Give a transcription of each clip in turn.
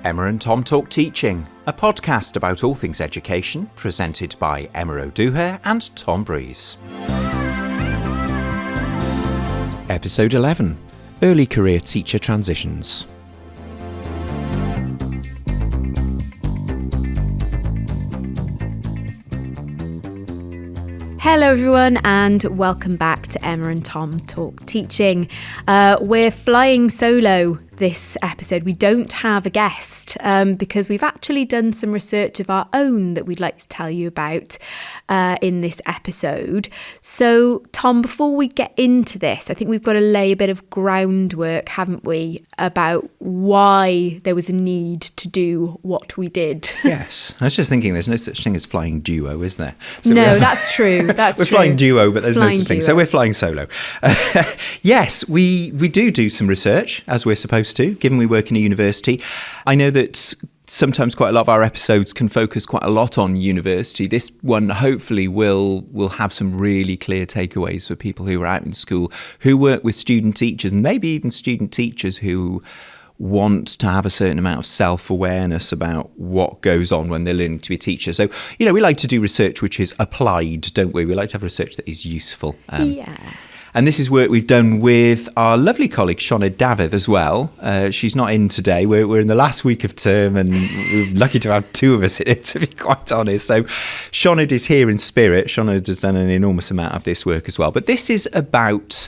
Emma and Tom Talk Teaching, a podcast about all things education, presented by Emma O'Doher and Tom Breeze. Episode 11, Early Career Teacher Transitions. Hello everyone and welcome back to Emma and Tom Talk Teaching. We're flying solo this episode. We don't have a guest because we've actually done some research of our own that we'd like to tell you about in this episode. So Tom, before we get into this, I think we've got to lay a bit of groundwork, haven't we, about why there was a need to do what we did. Yes, I was just thinking there's no such thing as flying duo, is there? So no, that's true. We're flying duo, but there's flying no such thing. Duo. So we're flying solo. Yes, we do some research, as we're supposed to, given we work in a university. I know that sometimes quite a lot of our episodes can focus quite a lot on university. This one hopefully will have some really clear takeaways for people who are out in school, who work with student teachers, and maybe even student teachers who want to have a certain amount of self-awareness about what goes on when they're learning to be a teacher. So, you know, we like to do research which is applied, don't we? We like to have research that is useful. Yeah. And this is work we've done with our lovely colleague, Sioned Dafydd, as well. She's not in today. We're in the last week of term and we're lucky to have two of us in it, to be quite honest. So Sioned is here in spirit. Sioned has done an enormous amount of this work as well. But this is about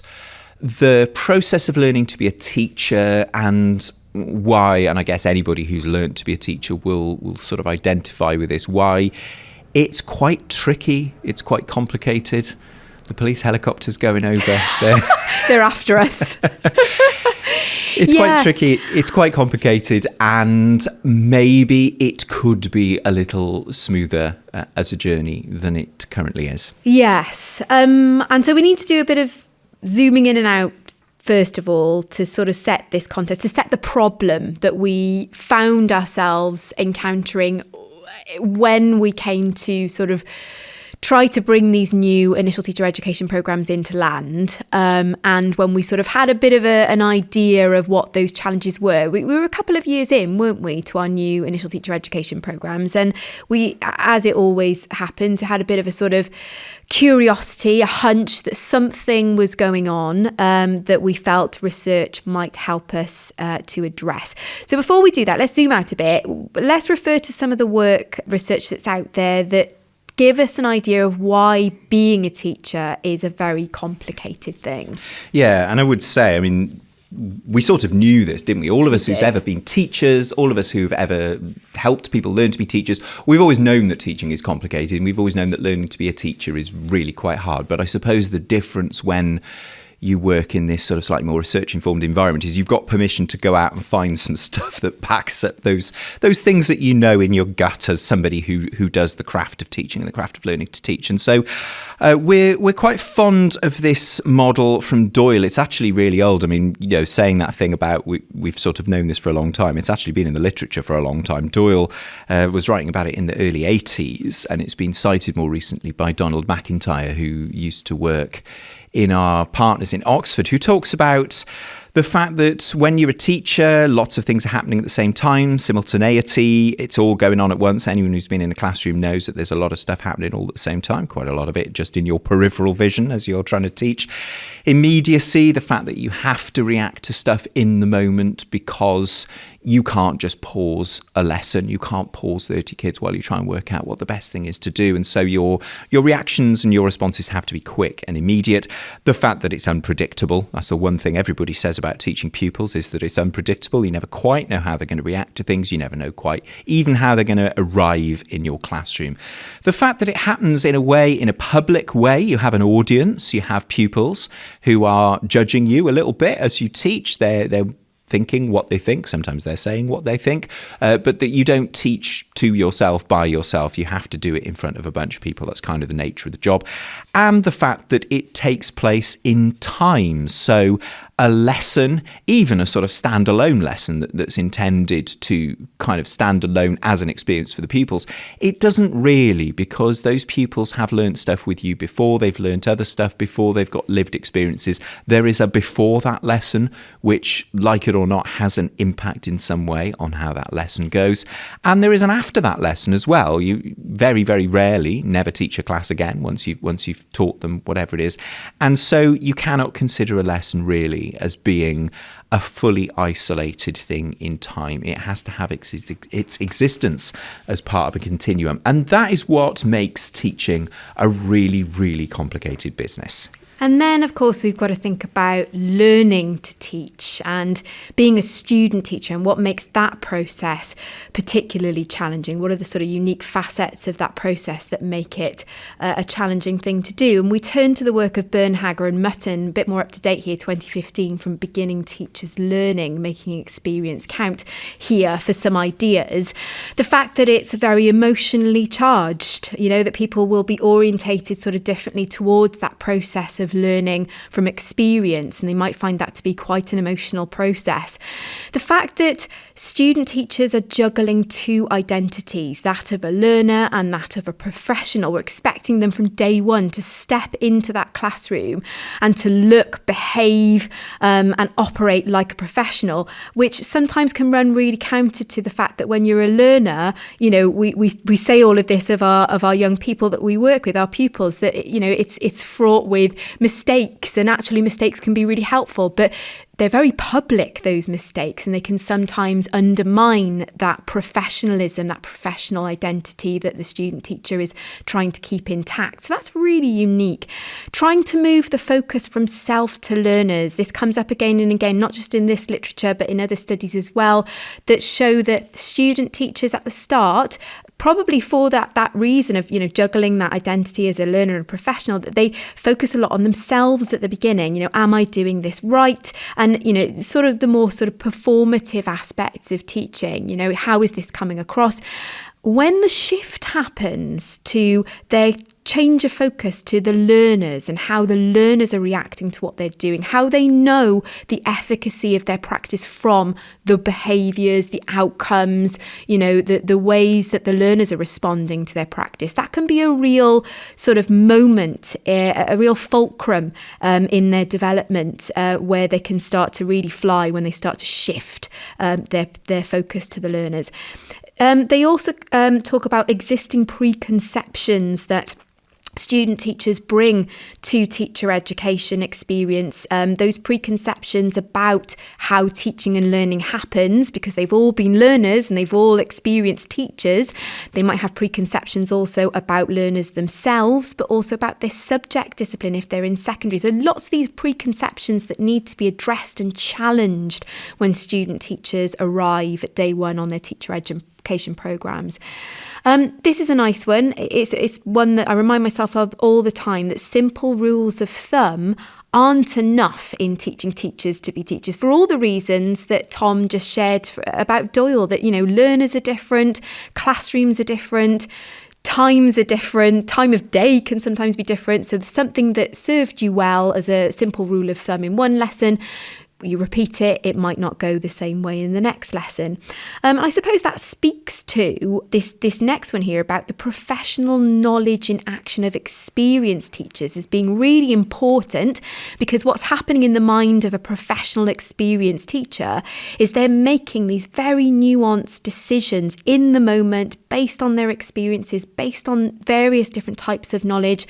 the process of learning to be a teacher and why, and I guess anybody who's learned to be a teacher will sort of identify with this, why it's quite tricky, it's quite complicated. The police helicopter's going over there. They're after us. It's quite tricky, it's quite complicated, and maybe it could be a little smoother as a journey than it currently is. Yes. And so we need to do a bit of zooming in and out, first of all, to sort of set this context, to set the problem that we found ourselves encountering when we came to sort of try to bring these new initial teacher education programs into land. And when we sort of had a bit of an idea of what those challenges were, we were a couple of years in, weren't we, to our new initial teacher education programs. And we, as it always happens, had a bit of a sort of curiosity, a hunch that something was going on that we felt research might help us to address. So before we do that, let's zoom out a bit. Let's refer to some of the work research that's out there that give us an idea of why being a teacher is a very complicated thing. Yeah, and I would say, I mean, we sort of knew this, didn't we? All of us who's ever been teachers, all of us who've ever helped people learn to be teachers, we've always known that teaching is complicated, and we've always known that learning to be a teacher is really quite hard. But I suppose the difference when you work in this sort of slightly more research-informed environment is you've got permission to go out and find some stuff that backs up those things that you know in your gut as somebody who does the craft of teaching and the craft of learning to teach. And so we're quite fond of this model from Doyle. It's actually really old. I mean, you know, saying that thing about we've sort of known this for a long time, it's actually been in the literature for a long time. Doyle was writing about it in the early 80s, and it's been cited more recently by Donald McIntyre, who used to work in our partners in Oxford, who talks about the fact that when you're a teacher, lots of things are happening at the same time, simultaneity, it's all going on at once. Anyone who's been in a classroom knows that there's a lot of stuff happening all at the same time, quite a lot of it just in your peripheral vision as you're trying to teach. Immediacy, the fact that you have to react to stuff in the moment because you can't just pause a lesson. You can't pause 30 kids while you try and work out what the best thing is to do. And so your reactions and your responses have to be quick and immediate. The fact that it's unpredictable, that's the one thing everybody says about teaching pupils, is that it's unpredictable. You never quite know how they're going to react to things. You never know quite even how they're going to arrive in your classroom. The fact that it happens in a public way, you have an audience, you have pupils who are judging you a little bit as you teach. They're thinking what they think. Sometimes they're saying what they think, but that you don't teach to yourself by yourself. You have to do it in front of a bunch of people. That's kind of the nature of the job. And the fact that it takes place in time. So a lesson, even a sort of standalone lesson that's intended to kind of stand alone as an experience for the pupils, it doesn't really, because those pupils have learnt stuff with you before, they've learnt other stuff before, they've got lived experiences. There is a before that lesson, which, like it or not, has an impact in some way on how that lesson goes. And there is an after that lesson as well. You very, very rarely never teach a class again once you've taught them whatever it is. And so you cannot consider a lesson really as being a fully isolated thing in time. It has to have its existence as part of a continuum. And that is what makes teaching a really, really complicated business. And then, of course, we've got to think about learning to teach and being a student teacher and what makes that process particularly challenging. What are the sort of unique facets of that process that make it a challenging thing to do? And we turn to the work of Korthagen and Maton, a bit more up to date here, 2015, from Beginning Teachers Learning, Making Experience Count, here for some ideas. The fact that it's very emotionally charged, that people will be orientated sort of differently towards that process of learning from experience, and they might find that to be quite an emotional process. The fact that student teachers are juggling two identities, that of a learner and that of a professional. We're expecting them from day one to step into that classroom and to look, behave, and operate like a professional, which sometimes can run really counter to the fact that when you're a learner, we say all of this of our young people that we work with, our pupils, that it's fraught with mistakes, and actually mistakes can be really helpful, but they're very public, those mistakes, and they can sometimes undermine that professionalism, that professional identity that the student teacher is trying to keep intact. So that's really unique. Trying to move the focus from self to learners. This comes up again and again, not just in this literature, but in other studies as well, that show that student teachers at the start, probably for that reason of juggling that identity as a learner and a professional, that they focus a lot on themselves at the beginning. Am I doing this right? And sort of the more sort of performative aspects of teaching. How is this coming across? When the shift happens to their change of focus to the learners and how the learners are reacting to what they're doing, how they know the efficacy of their practice from the behaviours, the outcomes, the ways that the learners are responding to their practice, that can be a real sort of moment, a real fulcrum in their development where they can start to really fly when they start to shift their focus to the learners. They also talk about existing preconceptions that student teachers bring to teacher education experience, those preconceptions about how teaching and learning happens, because they've all been learners and they've all experienced teachers. They might have preconceptions also about learners themselves, but also about this subject discipline if they're in secondary. So lots of these preconceptions that need to be addressed and challenged when student teachers arrive at day one on their teacher education programmes. This is a nice one. It's one that I remind myself of all the time, that simple rules of thumb aren't enough in teaching teachers to be teachers, for all the reasons that Tom just shared about Doyle, that, learners are different, classrooms are different, times are different, time of day can sometimes be different. So something that served you well as a simple rule of thumb in one lesson, you repeat it, it might not go the same way in the next lesson. I suppose that speaks to this next one here about the professional knowledge in action of experienced teachers as being really important, because what's happening in the mind of a professional experienced teacher is they're making these very nuanced decisions in the moment based on their experiences, based on various different types of knowledge,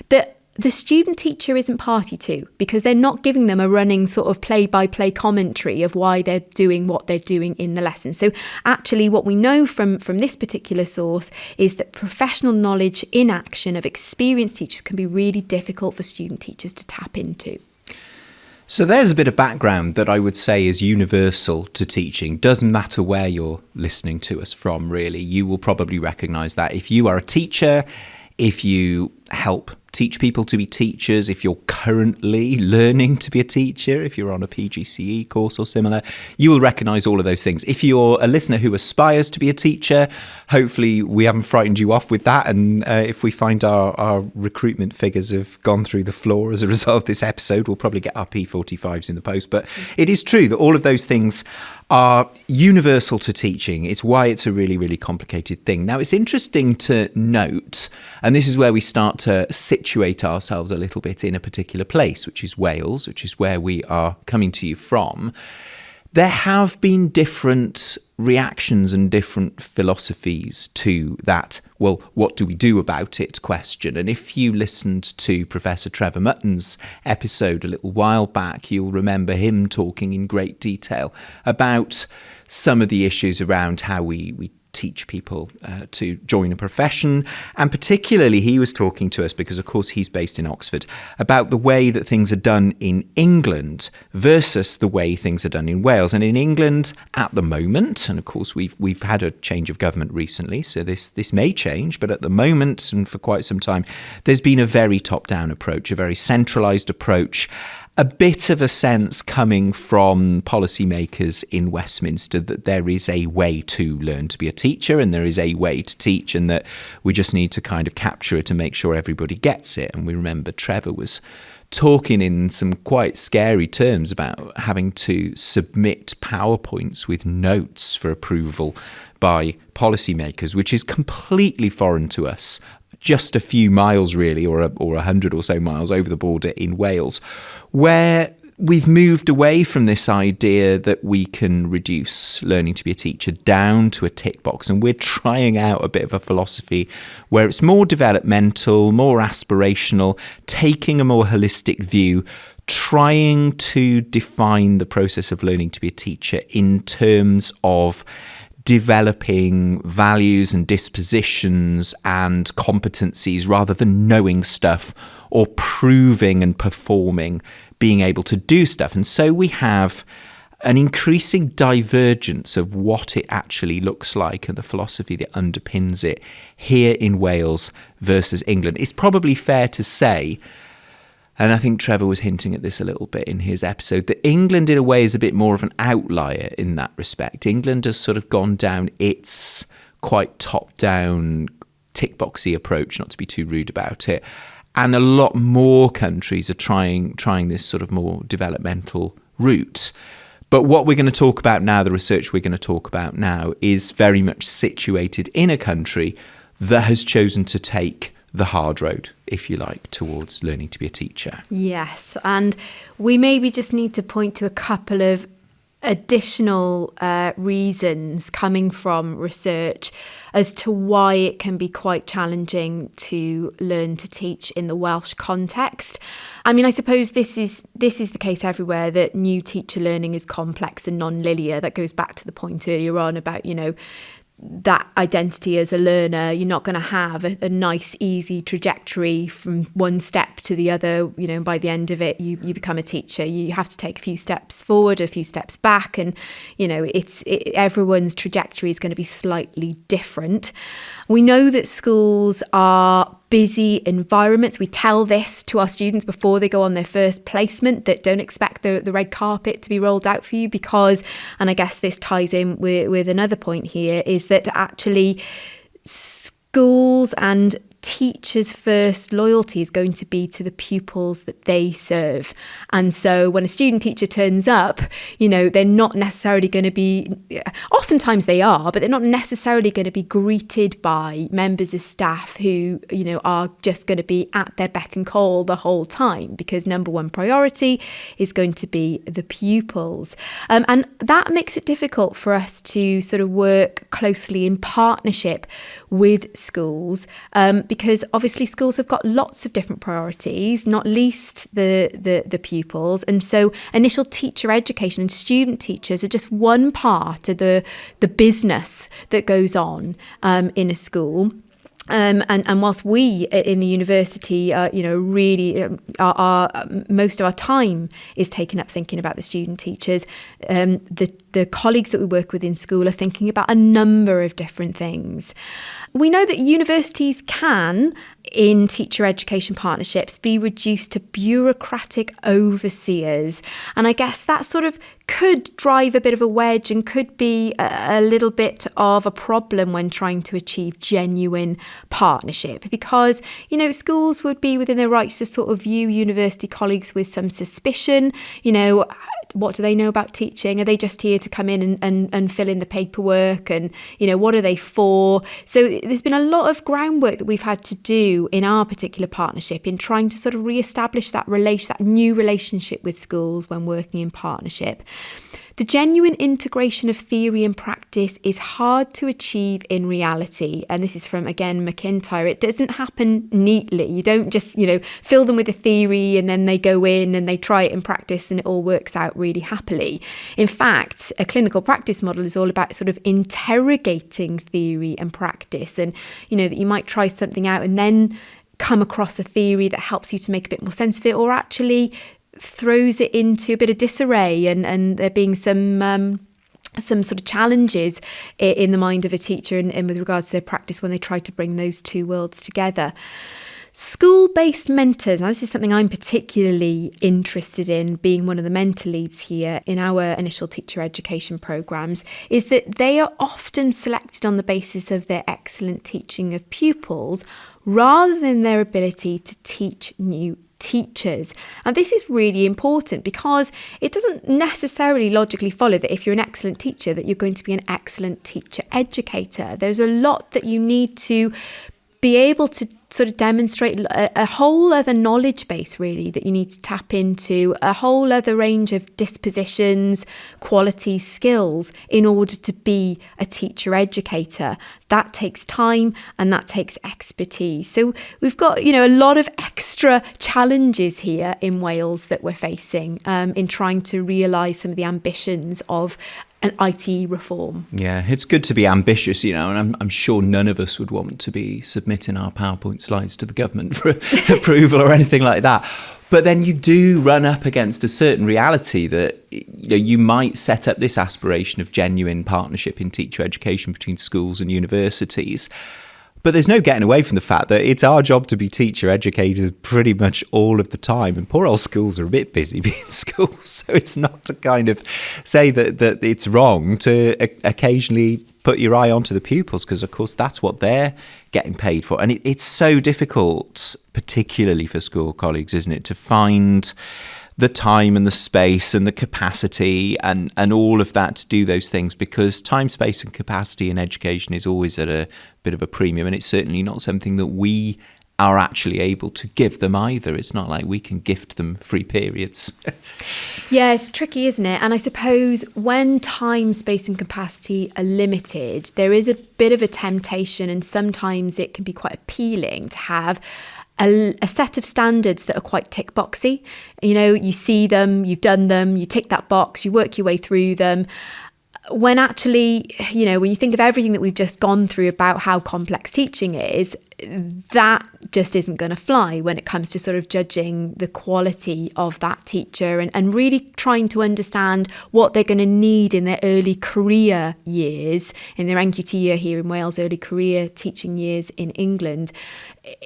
but the student teacher isn't party to, because they're not giving them a running sort of play-by-play commentary of why they're doing what they're doing in the lesson. So actually what we know from this particular source is that professional knowledge in action of experienced teachers can be really difficult for student teachers to tap into. So there's a bit of background that I would say is universal to teaching. Doesn't matter where you're listening to us from, really. You will probably recognise that if you are a teacher, if you help teach people to be teachers. If you're currently learning to be a teacher, if you're on a PGCE course or similar, you will recognise all of those things. If you're a listener who aspires to be a teacher, hopefully we haven't frightened you off with that. And if we find our recruitment figures have gone through the floor as a result of this episode, we'll probably get our P45s in the post. But it is true that all of those things are universal to teaching. It's why it's a really, really complicated thing. Now, it's interesting to note, and this is where we start to situate ourselves a little bit in a particular place, which is Wales, which is where we are coming to you from. There have been different reactions and different philosophies to that, well, what do we do about it question. And if you listened to Professor Trevor Mutton's episode a little while back, you'll remember him talking in great detail about some of the issues around how we teach people to join a profession. And particularly he was talking to us, because of course he's based in Oxford, about the way that things are done in England versus the way things are done in Wales. And in England at the moment, and of course we've had a change of government recently, so this may change, but at the moment and for quite some time, there's been a very top-down approach, a very centralised approach. A bit of a sense coming from policymakers in Westminster that there is a way to learn to be a teacher and there is a way to teach, and that we just need to kind of capture it and make sure everybody gets it. And we remember Trevor was talking in some quite scary terms about having to submit PowerPoints with notes for approval by policymakers, which is completely foreign to us. Just a few miles really, or 100 or so miles over the border in Wales, where we've moved away from this idea that we can reduce learning to be a teacher down to a tick box. And we're trying out a bit of a philosophy where it's more developmental, more aspirational, taking a more holistic view, trying to define the process of learning to be a teacher in terms of developing values and dispositions and competencies rather than knowing stuff or proving and performing, being able to do stuff. And so we have an increasing divergence of what it actually looks like and the philosophy that underpins it here in Wales versus England. It's probably fair to say, and I think Trevor was hinting at this a little bit in his episode, that England in a way is a bit more of an outlier in that respect. England has sort of gone down its quite top-down, tick-boxy approach, not to be too rude about it. And a lot more countries are trying this sort of more developmental route. But what we're going to talk about now, the research we're going to talk about now, is very much situated in a country that has chosen to take the hard road, if you like, towards learning to be a teacher. Yes, and we maybe just need to point to a couple of additional reasons coming from research as to why it can be quite challenging to learn to teach in the Welsh context. I mean, I suppose this is the case everywhere, that new teacher learning is complex and non-linear. That goes back to the point earlier on about, that identity as a learner. You're not going to have a nice, easy trajectory from one step to the other. By the end of it, you become a teacher. You have to take a few steps forward, a few steps back, and everyone's trajectory is going to be slightly different. We know that schools are busy environments. We tell this to our students before they go on their first placement, that don't expect the red carpet to be rolled out for you, because, and I guess this ties in with another point here, is that actually schools and teachers' first loyalty is going to be to the pupils that they serve. And so when a student teacher turns up, they're not necessarily going to be, oftentimes they are, but they're not necessarily going to be greeted by members of staff who, are just going to be at their beck and call the whole time, because number one priority is going to be the pupils. And that makes it difficult for us to sort of work closely in partnership with schools, because obviously schools have got lots of different priorities, not least the pupils. And so initial teacher education and student teachers are just one part of the business that goes on in a school. And whilst we in the university, really our most of our time is taken up thinking about the student teachers, the colleagues that we work with in school are thinking about a number of different things. We know that universities can, in teacher education partnerships be reduced to bureaucratic overseers. And I guess that sort of could drive a bit of a wedge and could be a little bit of a problem when trying to achieve genuine partnership, because, you know, schools would be within their rights to sort of view university colleagues with some suspicion. You know, what do they know about teaching? Are they just here to come in and fill in the paperwork? And, you know, what are they for? So there's been a lot of groundwork that we've had to do in our particular partnership in trying to sort of re-establish that new relationship with schools when working in partnership. The genuine integration of theory and practice is hard to achieve in reality. And this is from, again, McIntyre. It doesn't happen neatly. You don't just, you know, fill them with a theory and then they go in and they try it in practice and it all works out really happily. In fact, a clinical practice model is all about sort of interrogating theory and practice, and, you know, that you might try something out and then come across a theory that helps you to make a bit more sense of it, or actually throws it into a bit of disarray, and there being some sort of challenges in the mind of a teacher and with regards to their practice when they try to bring those two worlds together. School-based mentors, now this is something I'm particularly interested in, being one of the mentor leads here in our initial teacher education programmes, is that they are often selected on the basis of their excellent teaching of pupils rather than their ability to teach new teachers. And this is really important because it doesn't necessarily logically follow that if you're an excellent teacher that you're going to be an excellent teacher educator. There's a lot that you need to be able to sort of demonstrate, a whole other knowledge base really that you need to tap into, a whole other range of dispositions, qualities, skills in order to be a teacher educator. That takes time and that takes expertise. So we've got, you know, a lot of extra challenges here in Wales that we're facing in trying to realise some of the ambitions of an IT reform. Yeah, it's good to be ambitious, you know, and I'm sure none of us would want to be submitting our PowerPoint slides to the government for approval or anything like that. But then you do run up against a certain reality that, you know, you might set up this aspiration of genuine partnership in teacher education between schools and universities. But there's no getting away from the fact that it's our job to be teacher educators pretty much all of the time. And poor old schools are a bit busy being schools. So it's not to kind of say that it's wrong to occasionally put your eye onto the pupils, because, of course, that's what they're getting paid for. And it's so difficult, particularly for school colleagues, isn't it, to find the time and the space and the capacity and all of that to do those things, because time, space and capacity in education is always at a bit of a premium, and it's certainly not something that we are actually able to give them either. It's not like we can gift them free periods. Yeah, it's tricky, isn't it? And I suppose when time, space and capacity are limited, there is a bit of a temptation, and sometimes it can be quite appealing to have a set of standards that are quite tick boxy. You know, you see them, you've done them, you tick that box, you work your way through them. When actually, you know, when you think of everything that we've just gone through about how complex teaching is, that just isn't going to fly when it comes to sort of judging the quality of that teacher and really trying to understand what they're going to need in their early career years, in their NQT year here in Wales, early career teaching years in England,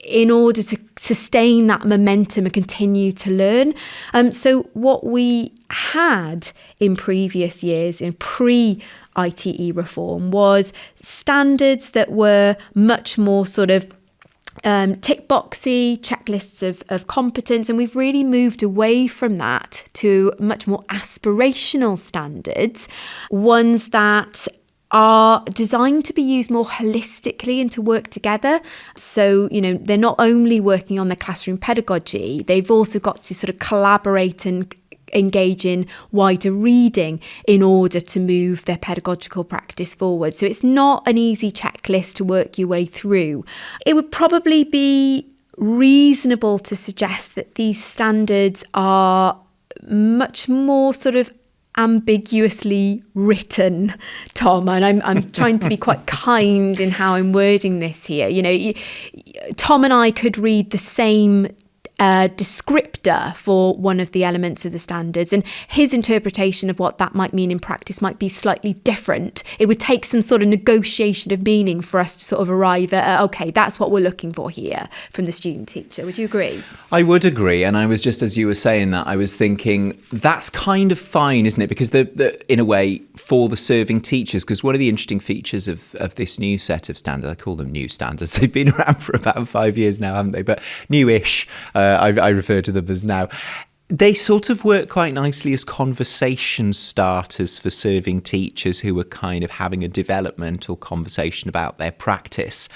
in order to sustain that momentum and continue to learn. So what we had in previous years, in pre-ITE reform, was standards that were much more sort of tick boxy, checklists of competence, and we've really moved away from that to much more aspirational standards, ones that are designed to be used more holistically and to work together. So, you know, they're not only working on their classroom pedagogy, they've also got to sort of collaborate and engage in wider reading in order to move their pedagogical practice forward. So it's not an easy checklist to work your way through. It would probably be reasonable to suggest that these standards are much more sort of ambiguously written, Tom, and I'm trying to be quite kind in how I'm wording this here. You know, Tom and I could read the same a descriptor for one of the elements of the standards, and his interpretation of what that might mean in practice might be slightly different. It would take some sort of negotiation of meaning for us to sort of arrive at, okay, that's what we're looking for here from the student teacher. Would you agree? I would agree. And I was just, as you were saying that, I was thinking that's kind of fine, isn't it? Because in a way, for the serving teachers, because one of the interesting features of this new set of standards, I call them new standards, they've been around for about 5 years now, haven't they? But newish, I refer to them as now. They sort of work quite nicely as conversation starters for serving teachers who are kind of having a developmental conversation about their practice.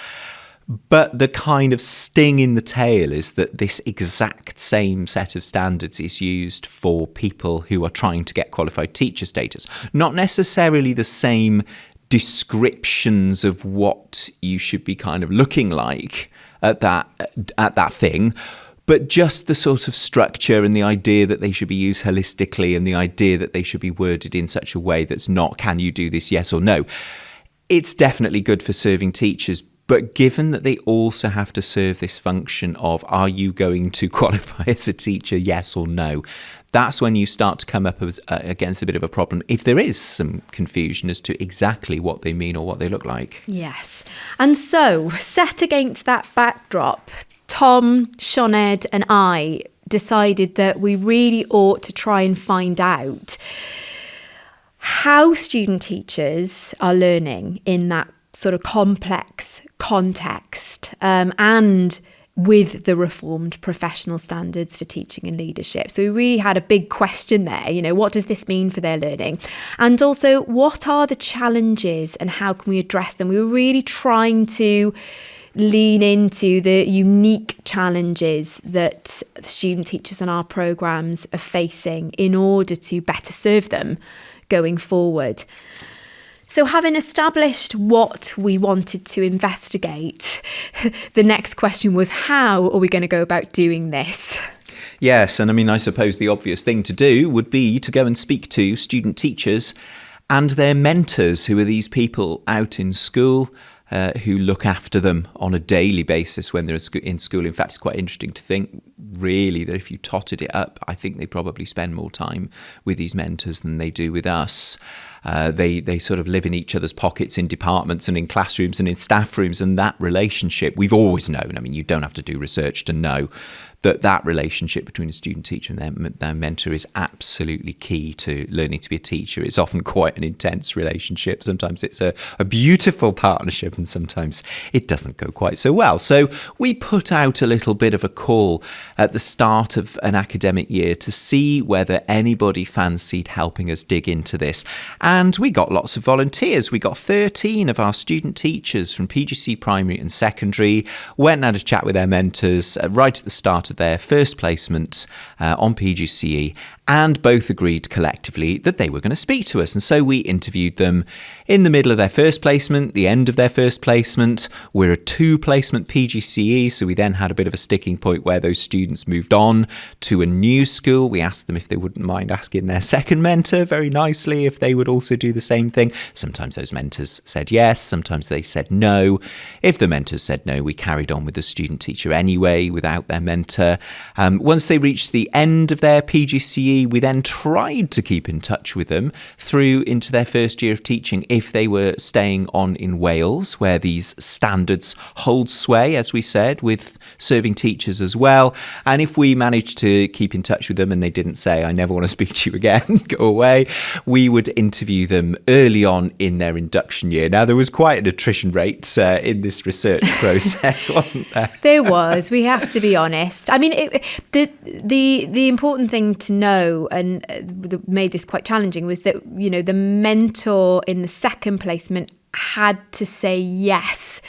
But the kind of sting in the tail is that this exact same set of standards is used for people who are trying to get qualified teacher status. Not necessarily the same descriptions of what you should be kind of looking like at that thing, but just the sort of structure and the idea that they should be used holistically and the idea that they should be worded in such a way that's not, can you do this, yes or no. It's definitely good for serving teachers, but given that they also have to serve this function of, are you going to qualify as a teacher, yes or no? That's when you start to come up against a bit of a problem, if there is some confusion as to exactly what they mean or what they look like. Yes. And so, set against that backdrop, Tom, Sioned and I decided that we really ought to try and find out how student teachers are learning in that sort of complex context, and with the reformed professional standards for teaching and leadership. So we really had a big question there, what does this mean for their learning? And also, what are the challenges and how can we address them? We were really trying to lean into the unique challenges that student teachers in our programmes are facing in order to better serve them going forward. So having established what we wanted to investigate, the next question was, how are we going to go about doing this? Yes, and I suppose the obvious thing to do would be to go and speak to student teachers and their mentors, who are these people out in school who look after them on a daily basis when they're in school. In fact, it's quite interesting to think, really, that if you totted it up, I think they probably spend more time with these mentors than they do with us. They sort of live in each other's pockets in departments and in classrooms and in staff rooms, and that relationship, we've always known, you don't have to do research to know that relationship between a student teacher and their mentor is absolutely key to learning to be a teacher. It's often quite an intense relationship. Sometimes it's a beautiful partnership, and sometimes it doesn't go quite so well. So we put out a little bit of a call at the start of an academic year to see whether anybody fancied helping us dig into this. And we got lots of volunteers. We got 13 of our student teachers from PGC primary and secondary, went and had a chat with their mentors right at the start of their first placement on PGCE, and both agreed collectively that they were going to speak to us. And so we interviewed them in the middle of their first placement, the end of their first placement. We're a 2-placement PGCE, so we then had a bit of a sticking point where those students moved on to a new school. We asked them if they wouldn't mind asking their second mentor very nicely if they would also do the same thing. Sometimes those mentors said yes, sometimes they said no. If the mentors said no, we carried on with the student teacher anyway without their mentor. Once they reached the end of their PGCE, we then tried to keep in touch with them through into their first year of teaching if they were staying on in Wales, where these standards hold sway, as we said, with serving teachers as well. And if we managed to keep in touch with them and they didn't say, I never want to speak to you again, go away, we would interview them early on in their induction year. Now, there was quite an attrition rate in this research process, wasn't there? There was. We have to be honest. The important thing to know, and made this quite challenging, was that the mentor in the second placement had to say yes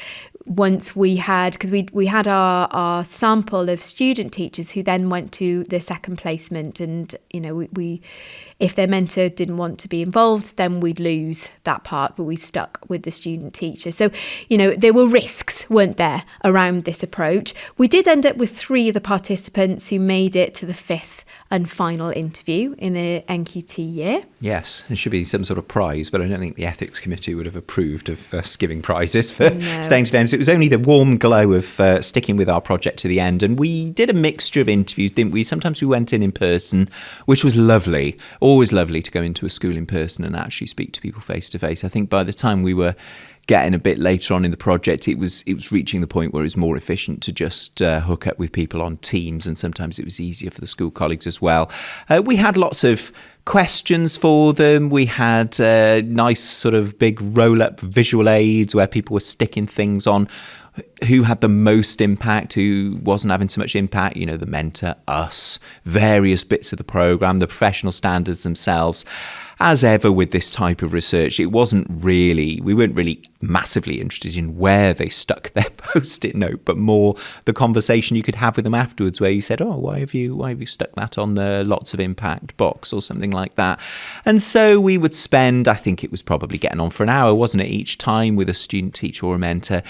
once we had, because we had our sample of student teachers who then went to the second placement, and we if their mentor didn't want to be involved, then we'd lose that part, but we stuck with the student teacher. So there were risks, weren't there, around this approach. We did end up with 3 of the participants who made it to the 5th and final interview in the NQT year. Yes, there should be some sort of prize, but I don't think the ethics committee would have approved of us giving prizes for staying to the end. So was only the warm glow of sticking with our project to the end. And we did a mixture of interviews, didn't we? Sometimes we went in person, which was lovely. Always lovely to go into a school in person and actually speak to people face to face. I think by the time we were getting a bit later on in the project, it was reaching the point where it was more efficient to just hook up with people on Teams, and sometimes it was easier for the school colleagues as well. We had lots of questions for them. We had nice sort of big roll-up visual aids where people were sticking things on. Who had the most impact, who wasn't having so much impact, you know, the mentor, us, various bits of the programme, the professional standards themselves. As ever with this type of research, we weren't really massively interested in where they stuck their post-it note, but more the conversation you could have with them afterwards, where you said, oh, why have you stuck that on the lots of impact box or something like that. And so we would spend, I think it was probably getting on for an hour, wasn't it, each time with a student teacher or a mentor,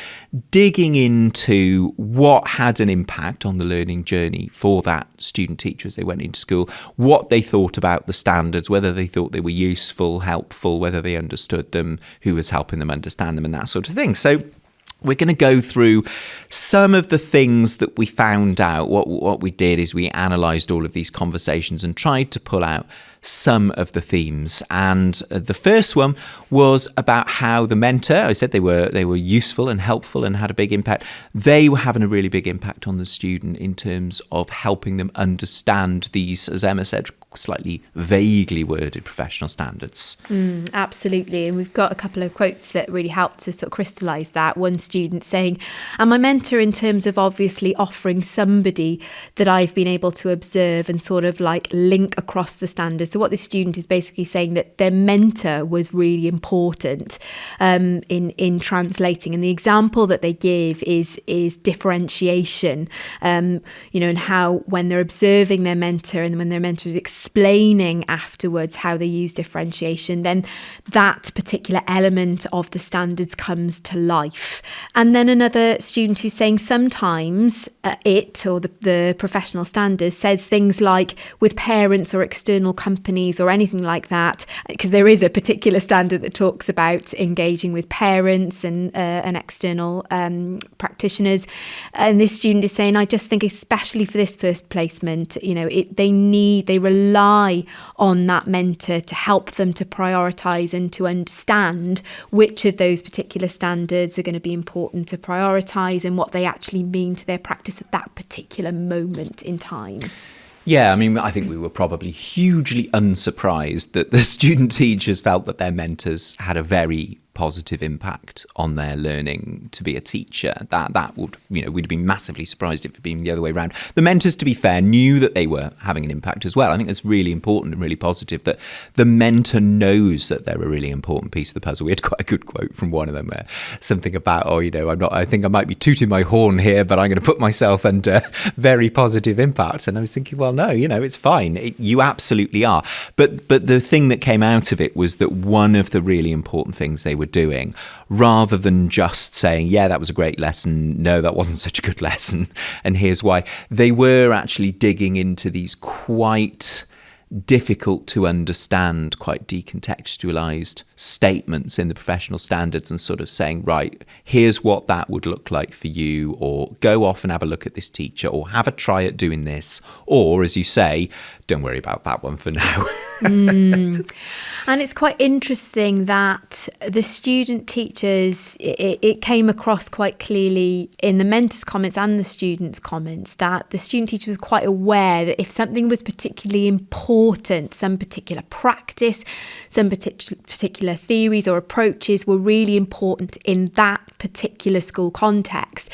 digging into what had an impact on the learning journey for that student teacher as they went into school, what they thought about the standards, whether they thought they were useful, helpful, whether they understood them, who was helping them understand them, and that sort of thing. So we're going to go through some of the things that we found out. What we did is we analysed all of these conversations and tried to pull out some of the themes. And the first one was about how the mentor, I said they were useful and helpful and had a big impact. They were having a really big impact on the student in terms of helping them understand these, as Emma said, slightly vaguely worded professional standards. Absolutely. And we've got a couple of quotes that really help to sort of crystallise that. One student saying, and my mentor in terms of obviously offering somebody that I've been able to observe and sort of like link across the standards. So what this student is basically saying, that their mentor was really important in translating. And the example that they give is differentiation, and how when they're observing their mentor and when their mentor is explaining afterwards how they use differentiation, then that particular element of the standards comes to life. And then another student who's saying sometimes the professional standards says things like with parents or external companies or anything like that, because there is a particular standard that talks about engaging with parents and external practitioners. And this student is saying, I just think especially for this first placement, they rely on that mentor to help them to prioritise and to understand which of those particular standards are going to be important to prioritise and what they actually mean to their practice at that particular moment in time. Yeah, I mean, I think we were probably hugely unsurprised that the student teachers felt that their mentors had a very positive impact on their learning to be a teacher. That would, we'd have been massively surprised if it had been the other way around. The mentors, to be fair, knew that they were having an impact as well. I think that's really important and really positive that the mentor knows that they're a really important piece of the puzzle. We had quite a good quote from one of them, something about, I think I might be tooting my horn here, but I'm going to put myself under very positive impact. And I was thinking, well, no, it's fine. You absolutely are. But the thing that came out of it was that one of the really important things they were doing, rather than just saying, yeah, that was a great lesson, no, that wasn't such a good lesson, and here's why, they were actually digging into these quite difficult to understand, quite decontextualized statements in the professional standards and sort of saying, right, here's what that would look like for you, or go off and have a look at this teacher, or have a try at doing this, or as you say, don't worry about that one for now. And it's quite interesting that the student teachers, it came across quite clearly in the mentors' comments and the students' comments that the student teacher was quite aware that if something was particularly important, some particular practice, some particular theories or approaches were really important in that particular school context,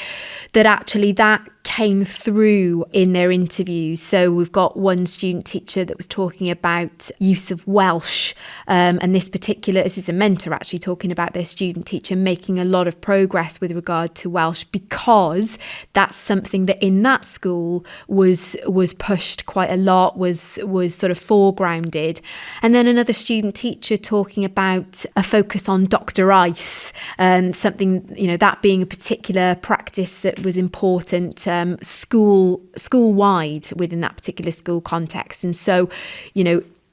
that actually that came through in their interviews. So we've got one student teacher that was talking about use of Welsh, and this is a mentor actually talking about their student teacher making a lot of progress with regard to Welsh, because that's something that in that school was pushed quite a lot, was sort of foregrounded. And then another student teacher talking about a focus on Dr. Ice, something, that being a particular practice that was important school-wide within that particular school context. And so,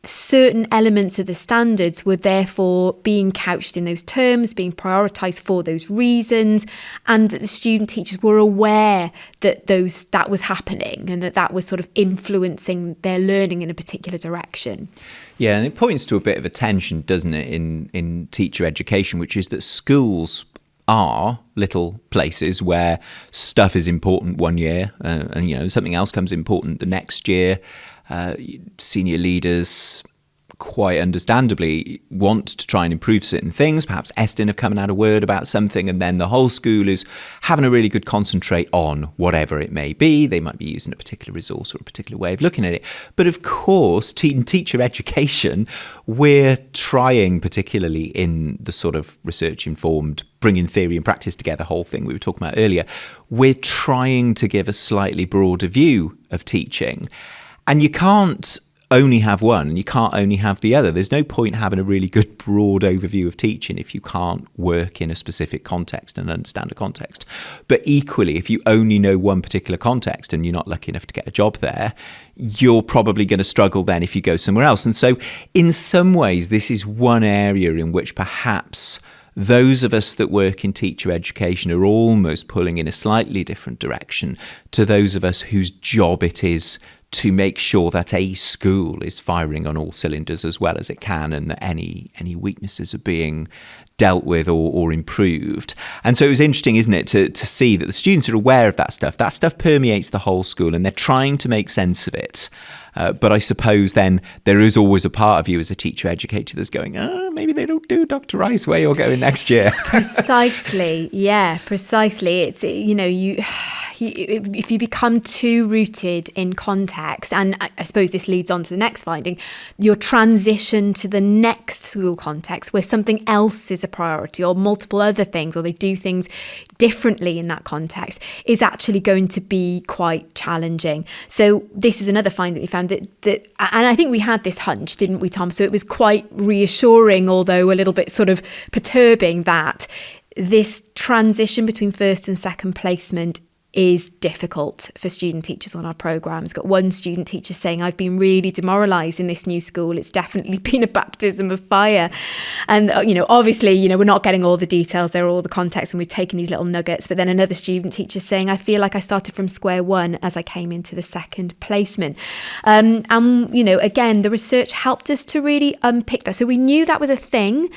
certain elements of the standards were therefore being couched in those terms, being prioritised for those reasons, and that the student teachers were aware that that was happening and that was sort of influencing their learning in a particular direction. Yeah, and it points to a bit of a tension, doesn't it, in teacher education, which is that schools are little places where stuff is important one year and something else comes important the next year. Senior leaders quite understandably want to try and improve certain things. Perhaps Eston have come and had a word about something, and then the whole school is having a really good concentrate on whatever it may be. They might be using a particular resource or a particular way of looking at it. But of course, in teacher education, we're trying, particularly in the sort of research-informed, bringing theory and practice together whole thing we were talking about earlier, we're trying to give a slightly broader view of teaching. And you can't only have one and you can't only have the other. There's no point having a really good broad overview of teaching if you can't work in a specific context and understand a context. But equally, if you only know one particular context and you're not lucky enough to get a job there, you're probably going to struggle then if you go somewhere else. And so in some ways, this is one area in which perhaps those of us that work in teacher education are almost pulling in a slightly different direction to those of us whose job it is to make sure that a school is firing on all cylinders as well as it can, and that any weaknesses are being dealt with or improved. And so it was interesting, isn't it, to see that the students are aware of that stuff. That stuff permeates the whole school and they're trying to make sense of it. But I suppose then there is always a part of you as a teacher educator that's going, maybe they don't do Dr. Rice way or go in next year. Precisely. Yeah, precisely. It's, if you become too rooted in context, and I suppose this leads on to the next finding, your transition to the next school context where something else is a priority or multiple other things, or they do things differently in that context, is actually going to be quite challenging. So this is another find that we found that and I think we had this hunch, didn't we, Tom? So it was quite reassuring, although a little bit sort of perturbing, that this transition between first and second placement is difficult for student teachers on our programmes. Got one student teacher saying, I've been really demoralised in this new school. It's definitely been a baptism of fire. And, obviously, we're not getting all the details there, all the context, and we've taken these little nuggets. But then another student teacher saying, I feel like I started from square one as I came into the second placement. And, again, the research helped us to really unpick that. So we knew that was a thing,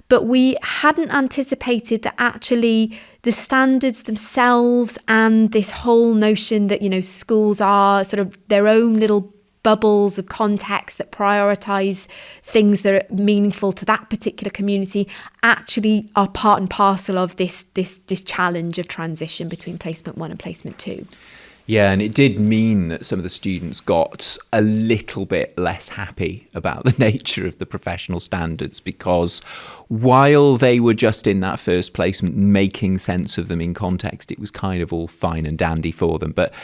but we hadn't anticipated that actually the standards themselves and this whole notion that, schools are sort of their own little bubbles of context that prioritise things that are meaningful to that particular community actually are part and parcel of this challenge of transition between placement 1 and placement 2. Yeah, and it did mean that some of the students got a little bit less happy about the nature of the professional standards, because while they were just in that first placement making sense of them in context, it was kind of all fine and dandy for them. But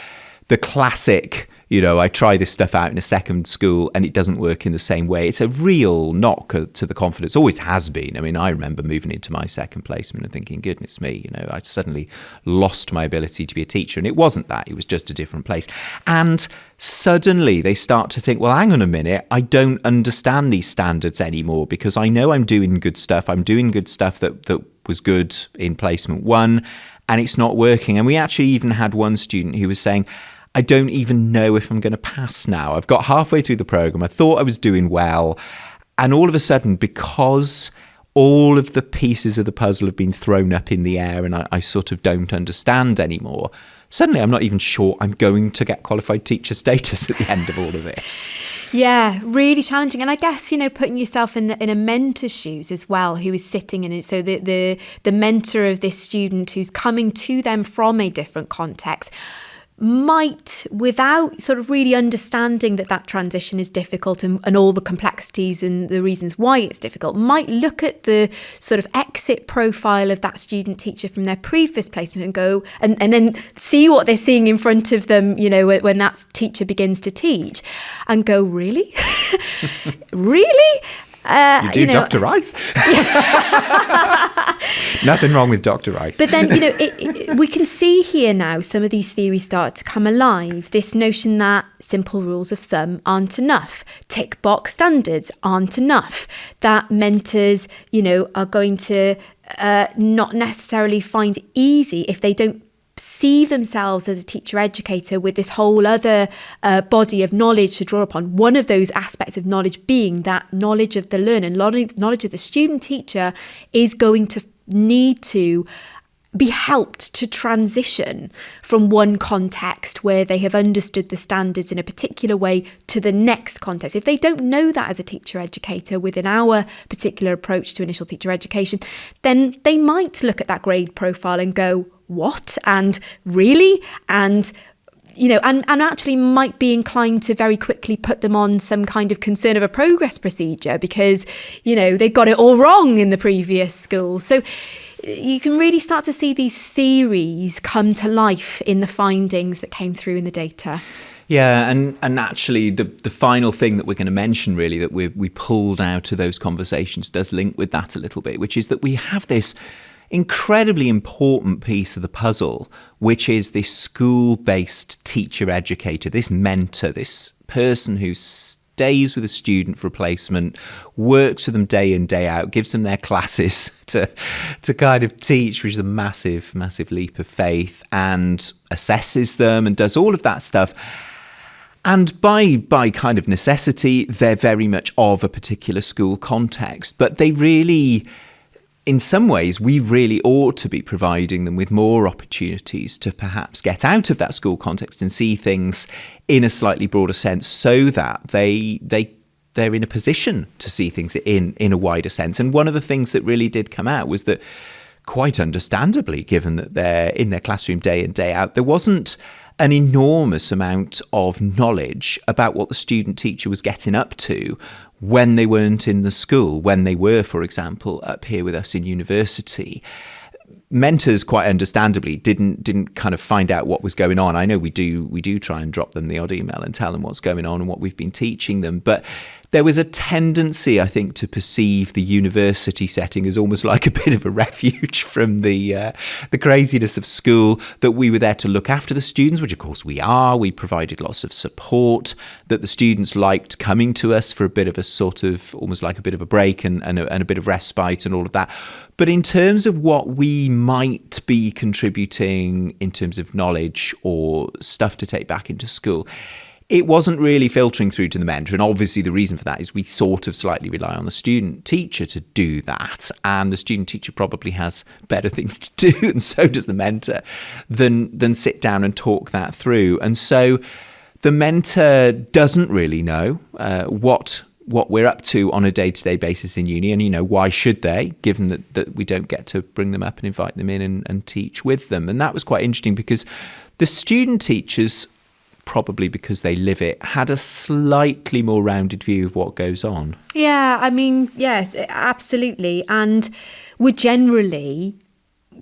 the classic, I try this stuff out in a second school and it doesn't work in the same way, it's a real knock to the confidence. Always has been. I mean, I remember moving into my second placement and thinking, goodness me, I suddenly lost my ability to be a teacher. And it wasn't that, it was just a different place. And suddenly they start to think, well, hang on a minute, I don't understand these standards anymore, because I know I'm doing good stuff. I'm doing good stuff that was good in placement 1, and it's not working. And we actually even had one student who was saying, I don't even know if I'm going to pass now. I've got halfway through the programme. I thought I was doing well. And all of a sudden, because all of the pieces of the puzzle have been thrown up in the air and I sort of don't understand anymore, suddenly I'm not even sure I'm going to get qualified teacher status at the end of all of this. Yeah, really challenging. And I guess, putting yourself in a mentor's shoes as well, who is sitting in it. So the mentor of this student who's coming to them from a different context might, without sort of really understanding that transition is difficult and all the complexities and the reasons why it's difficult, might look at the sort of exit profile of that student teacher from their previous placement and go and then see what they're seeing in front of them, when that teacher begins to teach, and go, really? Really? You do, Dr. Rice. Nothing wrong with Dr. Rice. But then, we can see here now some of these theories start to come alive. This notion that simple rules of thumb aren't enough. Tick box standards aren't enough. That mentors, are going to not necessarily find it easy if they don't see themselves as a teacher educator with this whole other body of knowledge to draw upon. One of those aspects of knowledge being that knowledge of the learner, knowledge of the student teacher is going to need to be helped to transition from one context where they have understood the standards in a particular way to the next context. If they don't know that as a teacher educator within our particular approach to initial teacher education, then they might look at that grade profile and go, what? And really? And and actually might be inclined to very quickly put them on some kind of concern of a progress procedure because, they got it all wrong in the previous school. So you can really start to see these theories come to life in the findings that came through in the data. Yeah, and actually the final thing that we're going to mention really that we pulled out of those conversations does link with that a little bit, which is that we have this incredibly important piece of the puzzle, which is this school-based teacher educator, this mentor, this person who stays with a student for a placement, works with them day in, day out, gives them their classes to kind of teach, which is a massive, massive leap of faith, and assesses them and does all of that stuff. And by kind of necessity, they're very much of a particular school context, but they really, in some ways, we really ought to be providing them with more opportunities to perhaps get out of that school context and see things in a slightly broader sense so that they're in a position to see things in a wider sense. And one of the things that really did come out was that, quite understandably, given that they're in their classroom day in, day out, there wasn't an enormous amount of knowledge about what the student teacher was getting up to when they weren't in the school, when they were, for example, up here with us in university. Mentors, quite understandably, didn't kind of find out what was going on. I know we do try and drop them the odd email and tell them what's going on and what we've been teaching them, but there was a tendency, I think, to perceive the university setting as almost like a bit of a refuge from the craziness of school, that we were there to look after the students, which of course we are. We provided lots of support, that the students liked coming to us for a bit of a sort of, almost like a bit of a break and a bit of respite and all of that. But in terms of what we might be contributing in terms of knowledge or stuff to take back into school, it wasn't really filtering through to the mentor. And obviously the reason for that is we sort of slightly rely on the student teacher to do that. And the student teacher probably has better things to do, and so does the mentor, than sit down and talk that through. And so the mentor doesn't really know what we're up to on a day-to-day basis in uni. And, why should they, given that we don't get to bring them up and invite them in and teach with them. And that was quite interesting because the student teachers, probably because they live it, had a slightly more rounded view of what goes on. Yeah, I mean, yes, absolutely. And we're generally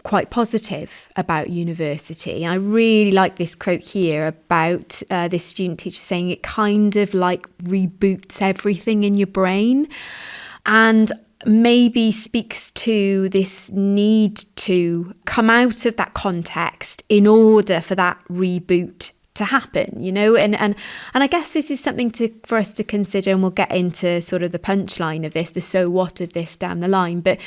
quite positive about university. And I really like this quote here about this student teacher saying it kind of like reboots everything in your brain, and maybe speaks to this need to come out of that context in order for that reboot to happen, and I guess this is something for us to consider, and we'll get into sort of the punchline of this, the so what of this down the line. But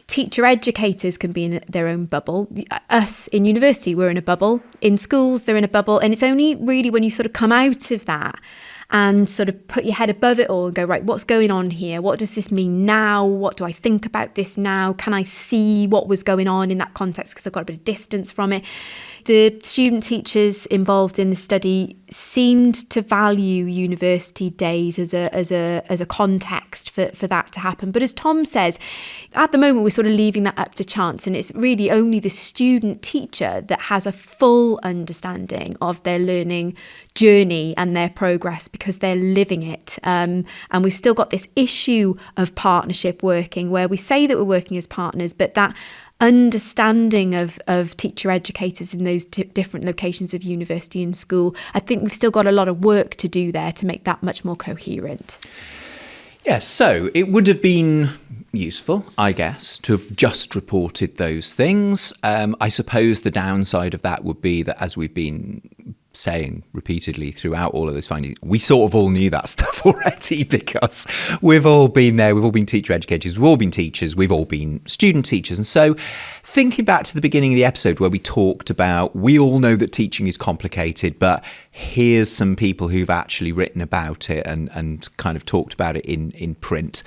teacher educators can be in their own bubble. Us in university, we're in a bubble. In schools, they're in a bubble, and it's only really when you sort of come out of that and sort of put your head above it all and go, right, what's going on here? What does this mean now? What do I think about this now? Can I see what was going on in that context because I've got a bit of distance from it? The student teachers involved in the study seemed to value university days as a context for that to happen. But as Tom says, at the moment we're sort of leaving that up to chance, and it's really only the student teacher that has a full understanding of their learning journey and their progress because they're living it. And we've still got this issue of partnership working where we say that we're working as partners, but that understanding of teacher educators in those different locations of university and school, I think we've still got a lot of work to do there to make that much more coherent. Yeah, so it would have been useful, I guess, to have just reported those things. I suppose the downside of that would be that, as we've been saying repeatedly throughout all of those findings, we sort of all knew that stuff already, because we've all been there, we've all been teacher educators, we've all been teachers, we've all been student teachers. And so thinking back to the beginning of the episode where we talked about, we all know that teaching is complicated, but here's some people who've actually written about it and kind of talked about it in print.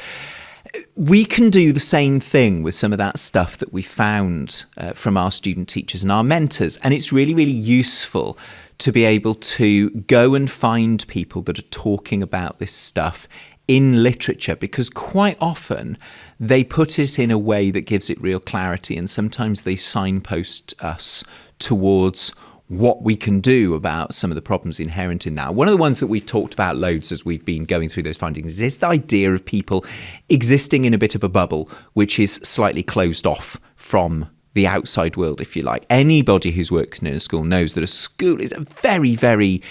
We can do the same thing with some of that stuff that we found from our student teachers and our mentors. And it's really, really useful to be able to go and find people that are talking about this stuff in literature, because quite often they put it in a way that gives it real clarity, and sometimes they signpost us towards what we can do about some of the problems inherent in that. One of the ones that we've talked about loads as we've been going through those findings is the idea of people existing in a bit of a bubble, which is slightly closed off from the outside world, if you like. Anybody who's worked in a school knows that a school is a very, very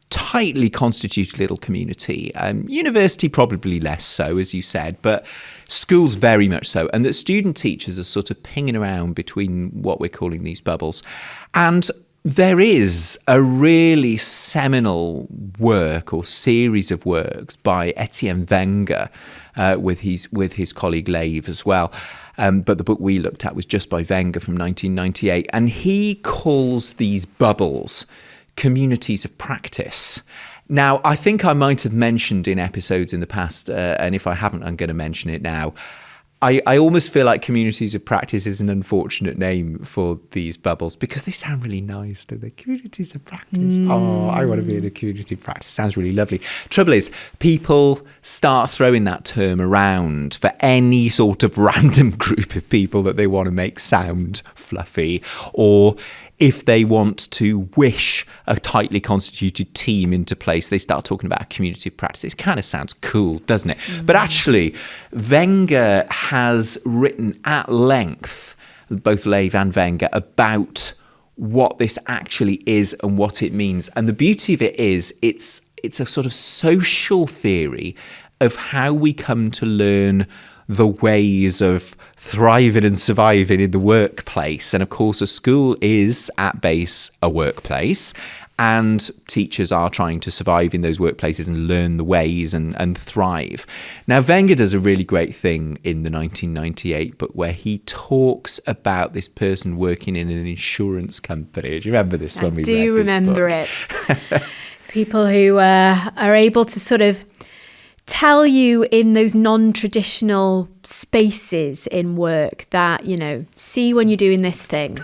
tightly constituted little community. University probably less so, as you said, but schools very much so. And that student teachers are sort of pinging around between what we're calling these bubbles. And there is a really seminal work or series of works by Etienne Wenger with his colleague Lave as well. But the book we looked at was just by Wenger from 1998. And he calls these bubbles communities of practice. Now, I think I might have mentioned in episodes in the past, and if I haven't, I'm going to mention it now. I almost feel like communities of practice is an unfortunate name for these bubbles, because they sound really nice, don't they? Communities of practice. Oh, I want to be in a community of practice. Sounds really lovely. Trouble is, people start throwing that term around for any sort of random group of people that they want to make sound fluffy, or if they want to wish a tightly constituted team into place, they start talking about a community of practice. It kind of sounds cool, doesn't it? But actually, Wenger has written at length, both Lave and Wenger, about what this actually is and what it means. And the beauty of it is, it's a sort of social theory of how we come to learn the ways of thriving and surviving in the workplace. And of course, a school is at base a workplace, and teachers are trying to survive in those workplaces and learn the ways and thrive. Now, Wenger does a really great thing in the 1998 book where he talks about this person working in an insurance company. Do you remember this when we read this book? I do remember it. People who are able to sort of tell you in those non-traditional spaces in work that, see, when you're doing this thing,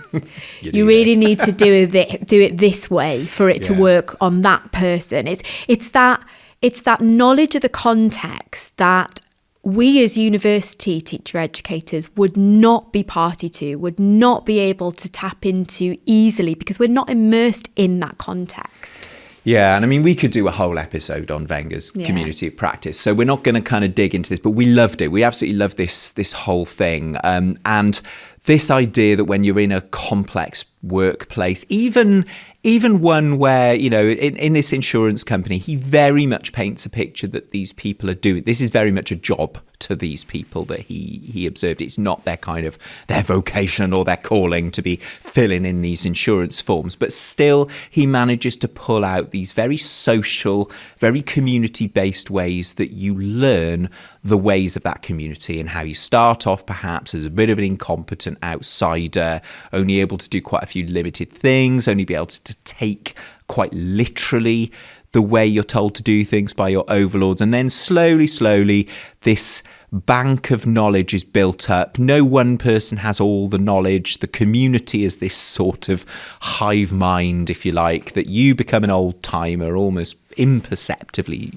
you really need to do it this way for it to work on that person. It's that knowledge of the context that we as university teacher educators would not be party to, would not be able to tap into easily, because we're not immersed in that context. Yeah, and I mean, we could do a whole episode on Wenger's community of practice, so we're not going to kind of dig into this, but we loved it. We absolutely loved this whole thing. And this idea that when you're in a complex workplace, even one where, in this insurance company, he very much paints a picture that these people are doing. This is very much a job to these people that he observed. It's not their vocation or their calling to be filling in these insurance forms, but still he manages to pull out these very social, very community-based ways that you learn the ways of that community, and how you start off perhaps as a bit of an incompetent outsider, only able to do quite a few limited things, only be able to take quite literally the way you're told to do things by your overlords. And then slowly, this bank of knowledge is built up. No one person has all the knowledge. The community is this sort of hive mind, if you like, that you become an old timer almost imperceptibly.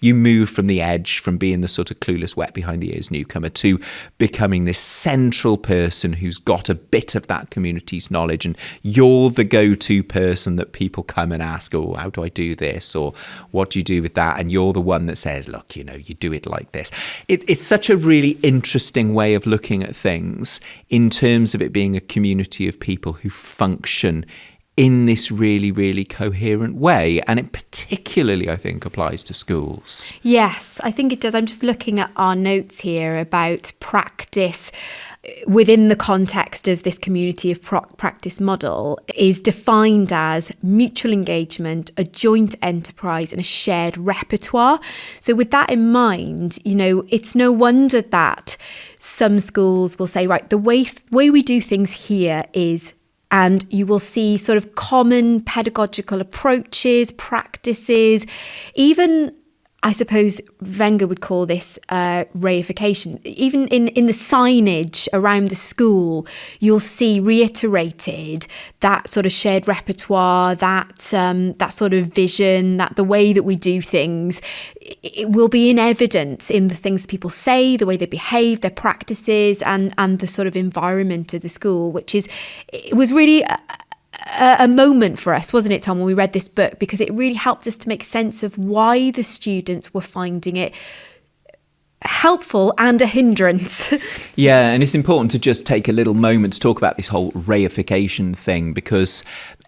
You move from the edge, from being the sort of clueless, wet behind the ears newcomer, to becoming this central person who's got a bit of that community's knowledge, and you're the go-to person that people come and ask, oh, how do I do this, or what do you do with that? And you're the one that says, look, you do it like this. It's such a really interesting way of looking at things in terms of it being a community of people who function in this really, really coherent way. And it particularly, I think, applies to schools. Yes, I think it does. I'm just looking at our notes here about practice within the context of this community of practice model is defined as mutual engagement, a joint enterprise, and a shared repertoire. So with that in mind, it's no wonder that some schools will say, right, the way we do things here is, and you will see sort of common pedagogical approaches, practices, even I suppose Wenger would call this reification. Even in the signage around the school, you'll see reiterated that sort of shared repertoire, that sort of vision, that the way that we do things, it will be in evidence in the things that people say, the way they behave, their practices, and the sort of environment of the school, it was really a moment for us, wasn't it, Tom, when we read this book, because it really helped us to make sense of why the students were finding it helpful and a hindrance. Yeah, and it's important to just take a little moment to talk about this whole reification thing, because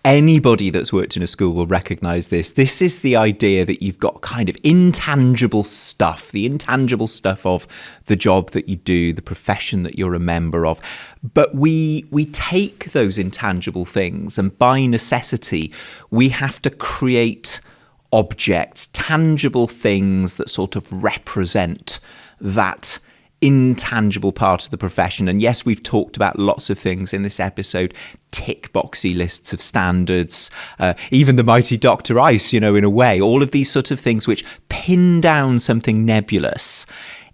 anybody that's worked in a school will recognise this. This is the idea that you've got kind of intangible stuff, the intangible stuff of the job that you do, the profession that you're a member of. But we take those intangible things, and by necessity, we have to create objects, tangible things that sort of represent that intangible part of the profession. And yes, we've talked about lots of things in this episode, tick boxy lists of standards, even the mighty Dr. Ice, in a way, all of these sort of things which pin down something nebulous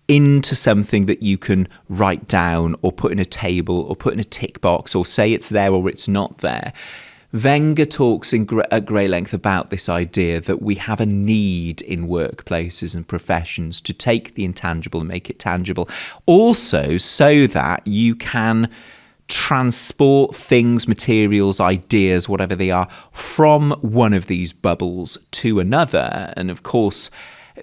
into something that you can write down or put in a table or put in a tick box or say it's there or it's not there. Wenger talks at great length about this idea that we have a need in workplaces and professions to take the intangible and make it tangible, also so that you can transport things, materials, ideas, whatever they are, from one of these bubbles to another. And of course,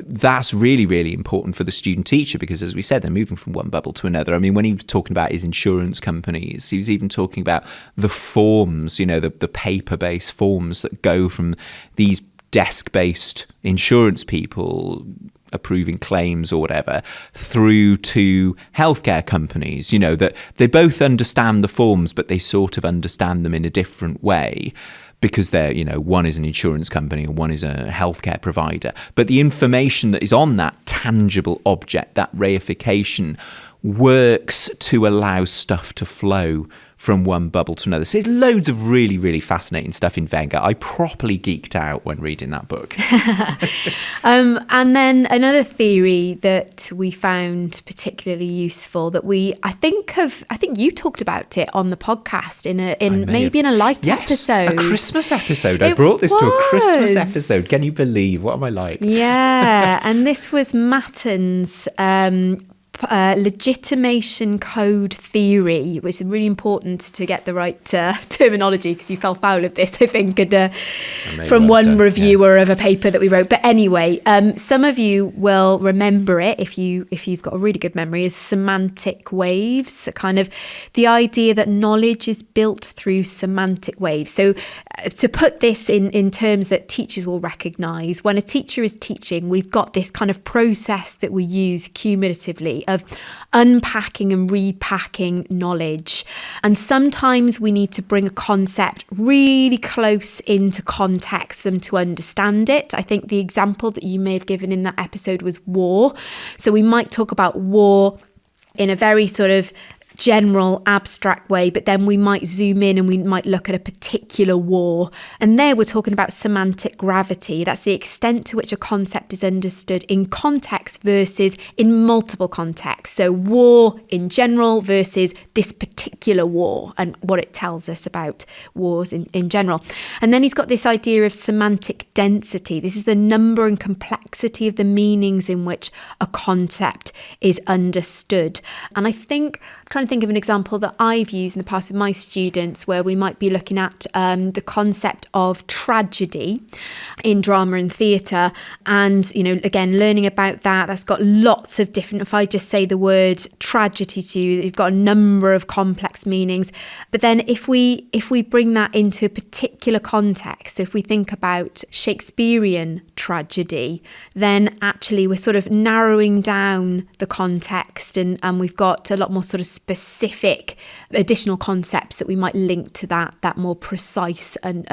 that's really, really important for the student teacher, because as we said, they're moving from one bubble to another. I mean, when he was talking about his insurance companies, he was even talking about the forms, the paper-based forms that go from these desk-based insurance people approving claims or whatever through to healthcare companies, that they both understand the forms, but they sort of understand them in a different way, because they're, one is an insurance company and one is a healthcare provider. But the information that is on that tangible object, that reification, works to allow stuff to flow from one bubble to another. So there's loads of really, really fascinating stuff in Wenger. I properly geeked out when reading that book. And then another theory that we found particularly useful that I think you talked about it on the podcast in a light episode. A Christmas episode. I brought this to a Christmas episode. Can you believe? What am I like? Yeah, and this was Maton's legitimation code theory, which is really important to get the right terminology, because you fell foul of this, I think, from one reviewer of a paper that we wrote. But anyway, some of you will remember it if you've got a really good memory, as semantic waves, kind of the idea that knowledge is built through semantic waves. So to put this in terms that teachers will recognise, when a teacher is teaching, we've got this kind of process that we use cumulatively of unpacking and repacking knowledge. And sometimes we need to bring a concept really close into context for them to understand it. I think the example that you may have given in that episode was war. So we might talk about war in a very sort of general, abstract way, but then we might zoom in and we might look at a particular war. And there we're talking about semantic gravity. That's the extent to which a concept is understood in context versus in multiple contexts. So war in general versus this particular war and what it tells us about wars in general. And then he's got this idea of semantic density. This is the number and complexity of the meanings in which a concept is understood. And I think trying to think of an example that I've used in the past with my students where we might be looking at the concept of tragedy in drama and theatre. And, again, learning about that's got lots of different, if I just say the word tragedy to you, you've got a number of complex meanings. But then if we bring that into a particular context, if we think about Shakespearean tragedy, then actually we're sort of narrowing down the context and we've got a lot more sort of specific additional concepts that we might link to that more precise and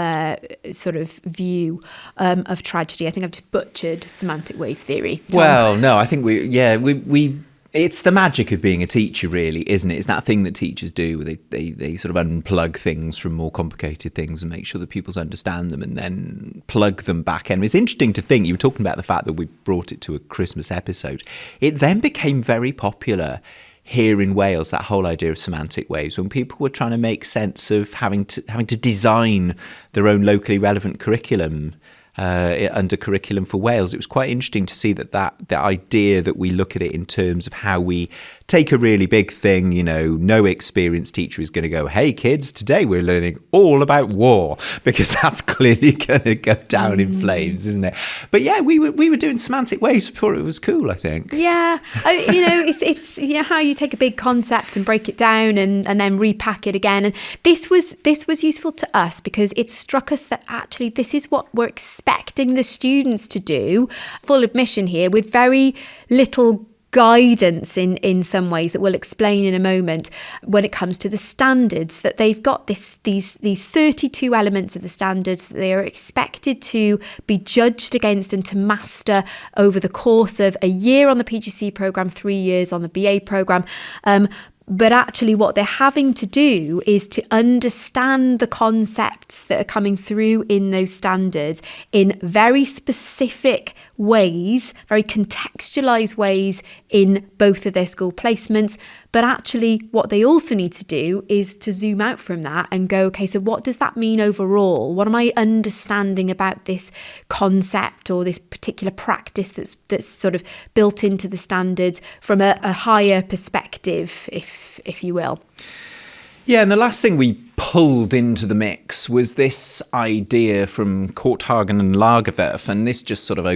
sort of view of tragedy. I think I've just butchered semantic wave theory. Tom? Well, no, I think we it's the magic of being a teacher, really, isn't it? It's that thing that teachers do. They sort of unplug things from more complicated things and make sure that pupils understand them and then plug them back in. It's interesting to think, you were talking about the fact that we brought it to a Christmas episode. It then became very popular here in Wales, that whole idea of semantic waves, when people were trying to make sense of having to design their own locally relevant curriculum under Curriculum for Wales. It was quite interesting to see that the idea that we look at it in terms of how we take a really big thing, no experienced teacher is going to go, hey kids, today we're learning all about war, because that's clearly going to go down in flames, isn't it? But yeah, we were doing semantic waves before it was cool, I think. Yeah, it's how you take a big concept and break it down and then repack it again. And this was useful to us because it struck us that actually this is what we're expecting the students to do, full admission here, with very little guidance in some ways that we'll explain in a moment when it comes to the standards, that they've got these 32 elements of the standards that they are expected to be judged against and to master over the course of a year on the PGC programme, 3 years on the BA programme. But actually what they're having to do is to understand the concepts that are coming through in those standards in very specific ways, very contextualised ways in both of their school placements. But actually what they also need to do is to zoom out from that and go, okay, so what does that mean overall? What am I understanding about this concept or this particular practice that's sort of built into the standards from a higher perspective, if you will? Yeah, and the last thing we pulled into the mix was this idea from Korthagen and Lagerwerf, and this just sort of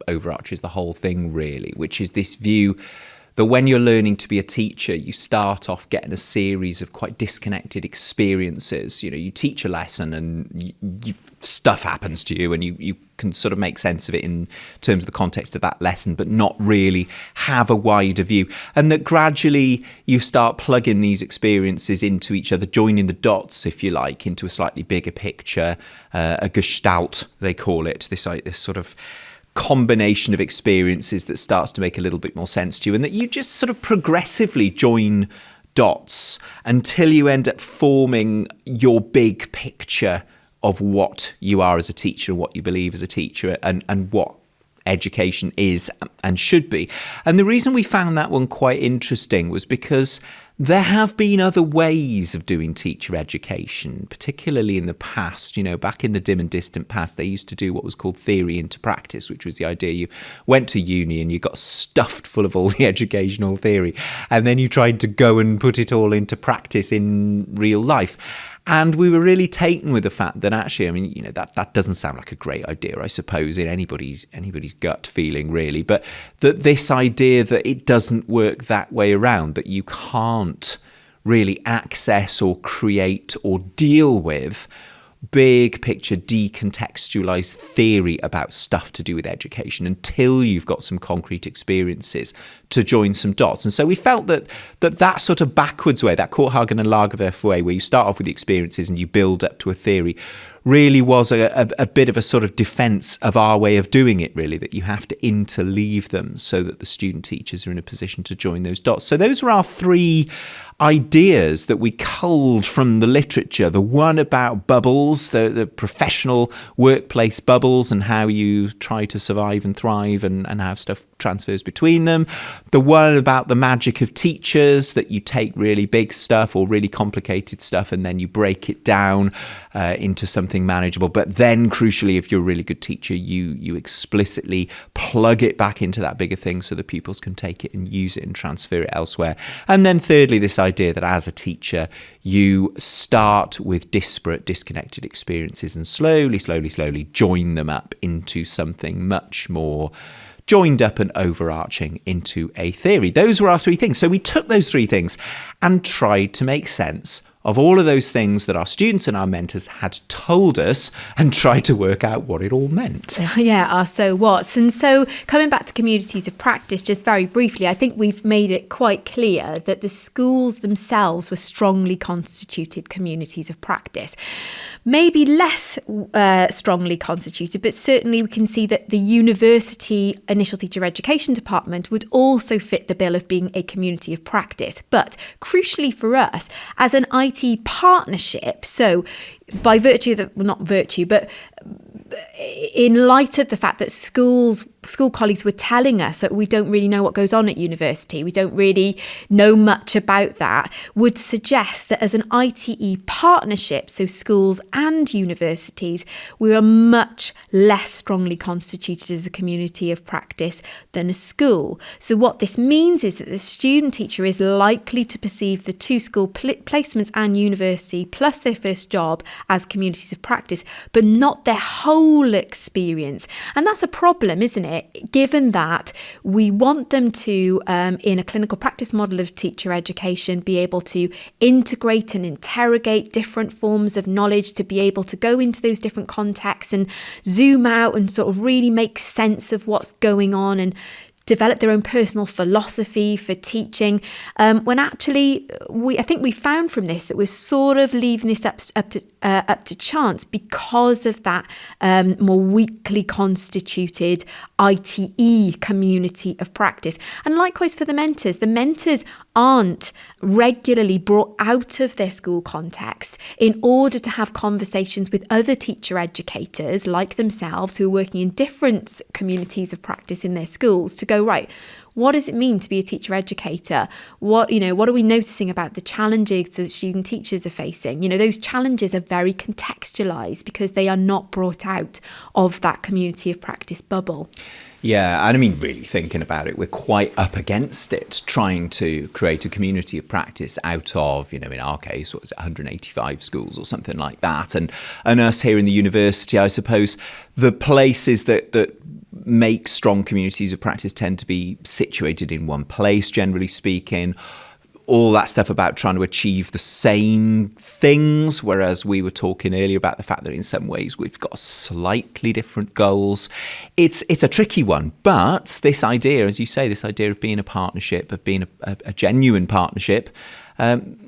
overarches the whole thing really, which is this view that when you're learning to be a teacher, you start off getting a series of quite disconnected experiences. You teach a lesson and stuff happens to you and you can sort of make sense of it in terms of the context of that lesson, but not really have a wider view. And that gradually you start plugging these experiences into each other, joining the dots, if you like, into a slightly bigger picture, a gestalt, they call it, this sort of combination of experiences that starts to make a little bit more sense to you, and that you just sort of progressively join dots until you end up forming your big picture of what you are as a teacher and what you believe as a teacher and what education is and should be. And the reason we found that one quite interesting was because there have been other ways of doing teacher education, particularly in the past. Back in the dim and distant past, they used to do what was called theory into practice, which was the idea you went to uni and you got stuffed full of all the educational theory, and then you tried to go and put it all into practice in real life. And we were really taken with the fact that actually, that doesn't sound like a great idea, I suppose, in anybody's gut feeling, really. But that this idea that it doesn't work that way around, that you can't really access or create or deal with big picture decontextualized theory about stuff to do with education until you've got some concrete experiences to join some dots. And so we felt that sort of backwards way, that Korthagen and Lagerwerf way, where you start off with the experiences and you build up to a theory, really was a bit of a sort of defence of our way of doing it, really, that you have to interleave them so that the student teachers are in a position to join those dots. So those were our three ideas that we culled from the literature. The one about bubbles, the professional workplace bubbles, and how you try to survive and thrive and how stuff transfers between them. The one about the magic of teachers, that you take really big stuff or really complicated stuff and then you break it down into something manageable. But then, crucially, if you're a really good teacher, you explicitly plug it back into that bigger thing so the pupils can take it and use it and transfer it elsewhere. And then thirdly, this idea that as a teacher, you start with disparate, disconnected experiences and slowly join them up into something much more joined up and overarching into a theory. Those were our three things. So we took those three things and tried to make sense of all of those things that our students and our mentors had told us and tried to work out what it all meant. Yeah, our so whats. And so coming back to communities of practice, just very briefly, I think we've made it quite clear that the schools themselves were strongly constituted communities of practice. Maybe less strongly constituted, but certainly we can see that the university initial teacher education department would also fit the bill of being a community of practice. But crucially for us, as an IT partnership, so by virtue of the, well, not virtue, but in light of the fact that school colleagues were telling us that we don't really know what goes on at university, we don't really know much about that, would suggest that as an ITE partnership, so schools and universities, we are much less strongly constituted as a community of practice than a school. So what this means is that the student teacher is likely to perceive the two school placements and university plus their first job as communities of practice, but not their whole experience. And that's a problem, isn't it? Given that we want them to, in a clinical practice model of teacher education, be able to integrate and interrogate different forms of knowledge, to be able to go into those different contexts and zoom out and sort of really make sense of what's going on and develop their own personal philosophy for teaching, when actually I think we found from this that we're sort of leaving this up to chance because of that more weakly constituted ITE community of practice. And likewise for the mentors aren't regularly brought out of their school context in order to have conversations with other teacher educators like themselves who are working in different communities of practice in their schools to go, right, what does it mean to be a teacher educator? What are we noticing about the challenges that student teachers are facing? Those challenges are very contextualized because they are not brought out of that community of practice bubble. Yeah, and I mean, really thinking about it, we're quite up against it, trying to create a community of practice out of, in our case, 185 schools or something like that. And us here in the university, I suppose, the places that make strong communities of practice tend to be situated in one place, generally speaking. All that stuff about trying to achieve the same things, whereas we were talking earlier about the fact that in some ways we've got slightly different goals. It's a tricky one, but this idea, as you say, this idea of being a partnership, of being a genuine partnership,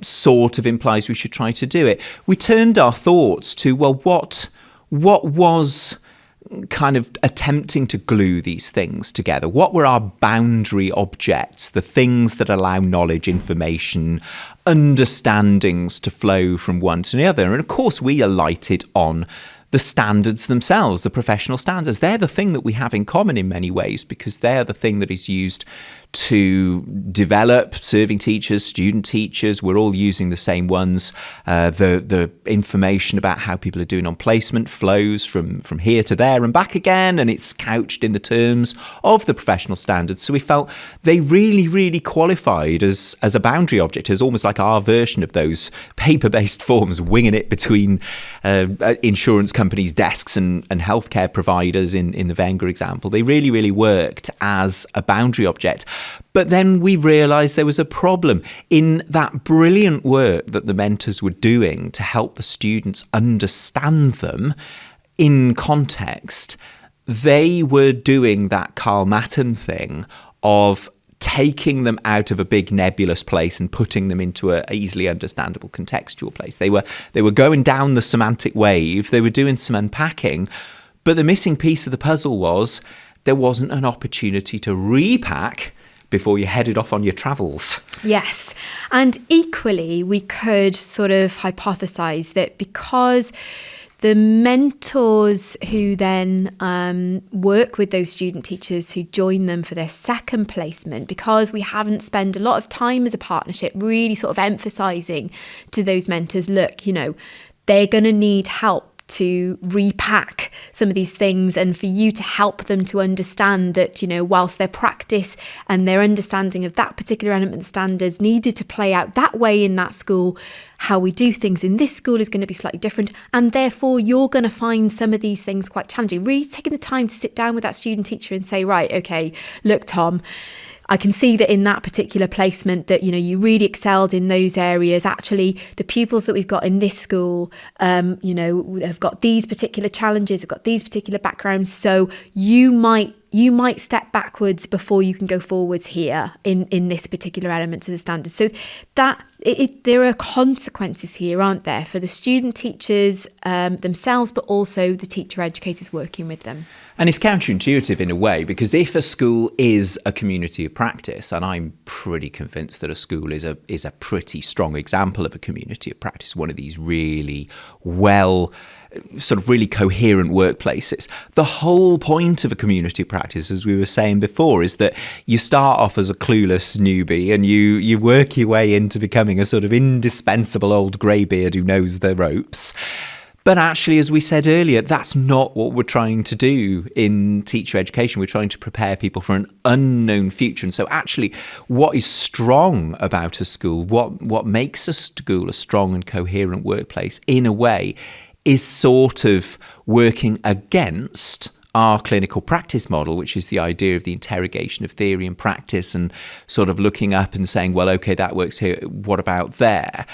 sort of implies we should try to do it. We turned our thoughts to, well, what was kind of attempting to glue these things together? What were our boundary objects, the things that allow knowledge, information, understandings to flow from one to the other? And of course, we alighted on the standards themselves, the professional standards. They're the thing that we have in common in many ways because they're the thing that is used to develop serving teachers, student teachers. We're all using the same ones. The information about how people are doing on placement flows from here to there and back again, and it's couched in the terms of the professional standards. So we felt they really, really qualified as a boundary object, as almost like our version of those paper-based forms, winging it between insurance companies' desks and healthcare providers in the Wenger example. They really, really worked as a boundary object. But then we realised there was a problem in that brilliant work that the mentors were doing to help the students understand them in context. They were doing that Carl Maton thing of taking them out of a big nebulous place and putting them into a easily understandable contextual place. They were going down the semantic wave. They were doing some unpacking. But the missing piece of the puzzle was there wasn't an opportunity to repack before you headed off on your travels. Yes. And equally, we could sort of hypothesize that because The mentors who then work with those student teachers who join them for their second placement, because we haven't spent a lot of time as a partnership really sort of emphasising to those mentors, look, you know, they're going to need help to repack some of these things, and for you to help them to understand that, you know, whilst their practice and their understanding of that particular element standards needed to play out that way in that school, how we do things in this school is going to be slightly different, and therefore you're going to find some of these things quite challenging. Really taking the time to sit down with that student teacher and say, right, okay, look, Tom, I can see that in that particular placement that, you know, you really excelled in those areas. Actually, the pupils that we've got in this school, you know, have got these particular challenges, have got these particular backgrounds. So you might step backwards before you can go forwards here in this particular element to the standards. So that there are consequences here, aren't there, for the student teachers themselves, but also the teacher educators working with them. And it's counterintuitive in a way, because if a school is a community of practice, and I'm pretty convinced that a school is a pretty strong example of a community of practice, one of these really sort of really coherent workplaces. The whole point of a community of practice, as we were saying before, is that you start off as a clueless newbie and you work your way into becoming a sort of indispensable old greybeard who knows the ropes. But actually, as we said earlier, that's not what we're trying to do in teacher education. We're trying to prepare people for an unknown future. And so actually, what is strong about a school, what makes a school a strong and coherent workplace, in a way, is sort of working against our clinical practice model, which is the idea of the interrogation of theory and practice, and sort of looking up and saying, well, okay, that works here, what about there?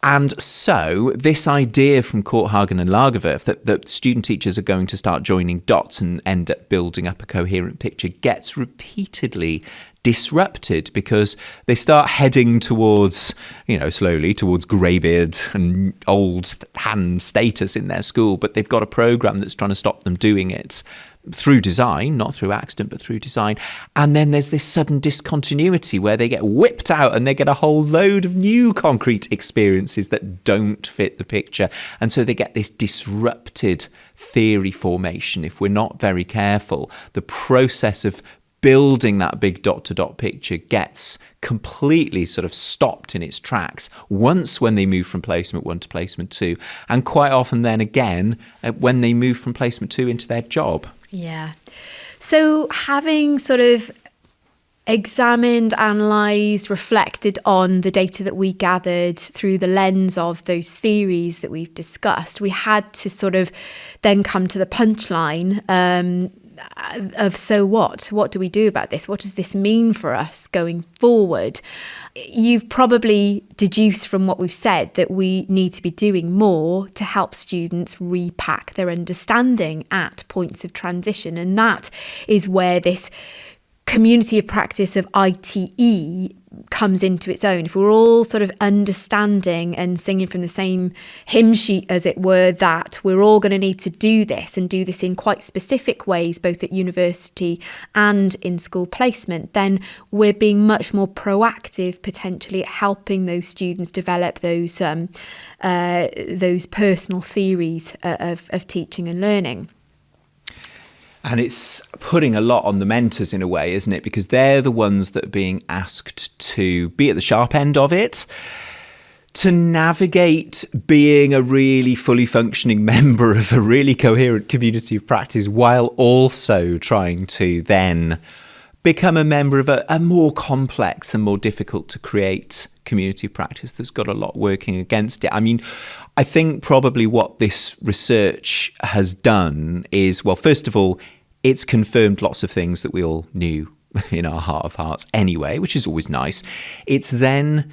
And so this idea from Korthagen and Lagerwerf that student teachers are going to start joining dots and end up building up a coherent picture gets repeatedly disrupted, because they start heading towards, you know, slowly towards greybeard and old hand status in their school, but they've got a programme that's trying to stop them doing it through design, not through accident, but through design. And then there's this sudden discontinuity where they get whipped out and they get a whole load of new concrete experiences that don't fit the picture. And so they get this disrupted theory formation. If we're not very careful, the process of building that big dot-to-dot picture gets completely sort of stopped in its tracks once when they move from placement 1 to placement 2, and quite often then again when they move from placement 2 into their job. Yeah. So having sort of examined, analysed, reflected on the data that we gathered through the lens of those theories that we've discussed, we had to sort of then come to the punchline of so what? What do we do about this? What does this mean for us going forward? You've probably deduced from what we've said that we need to be doing more to help students repack their understanding at points of transition. And that is where this community of practice of ITE comes into its own. If we're all sort of understanding and singing from the same hymn sheet, as it were, that we're all going to need to do this and do this in quite specific ways, both at university and in school placement, then we're being much more proactive potentially at helping those students develop those personal theories of teaching and learning. And it's putting a lot on the mentors in a way, isn't it? Because they're the ones that are being asked to be at the sharp end of it, to navigate being a really fully functioning member of a really coherent community of practice, while also trying to then become a member of a more complex and more difficult to create community of practice that's got a lot working against it. I mean, I think probably what this research has done is, well, first of all, it's confirmed lots of things that we all knew in our heart of hearts anyway, which is always nice. It's then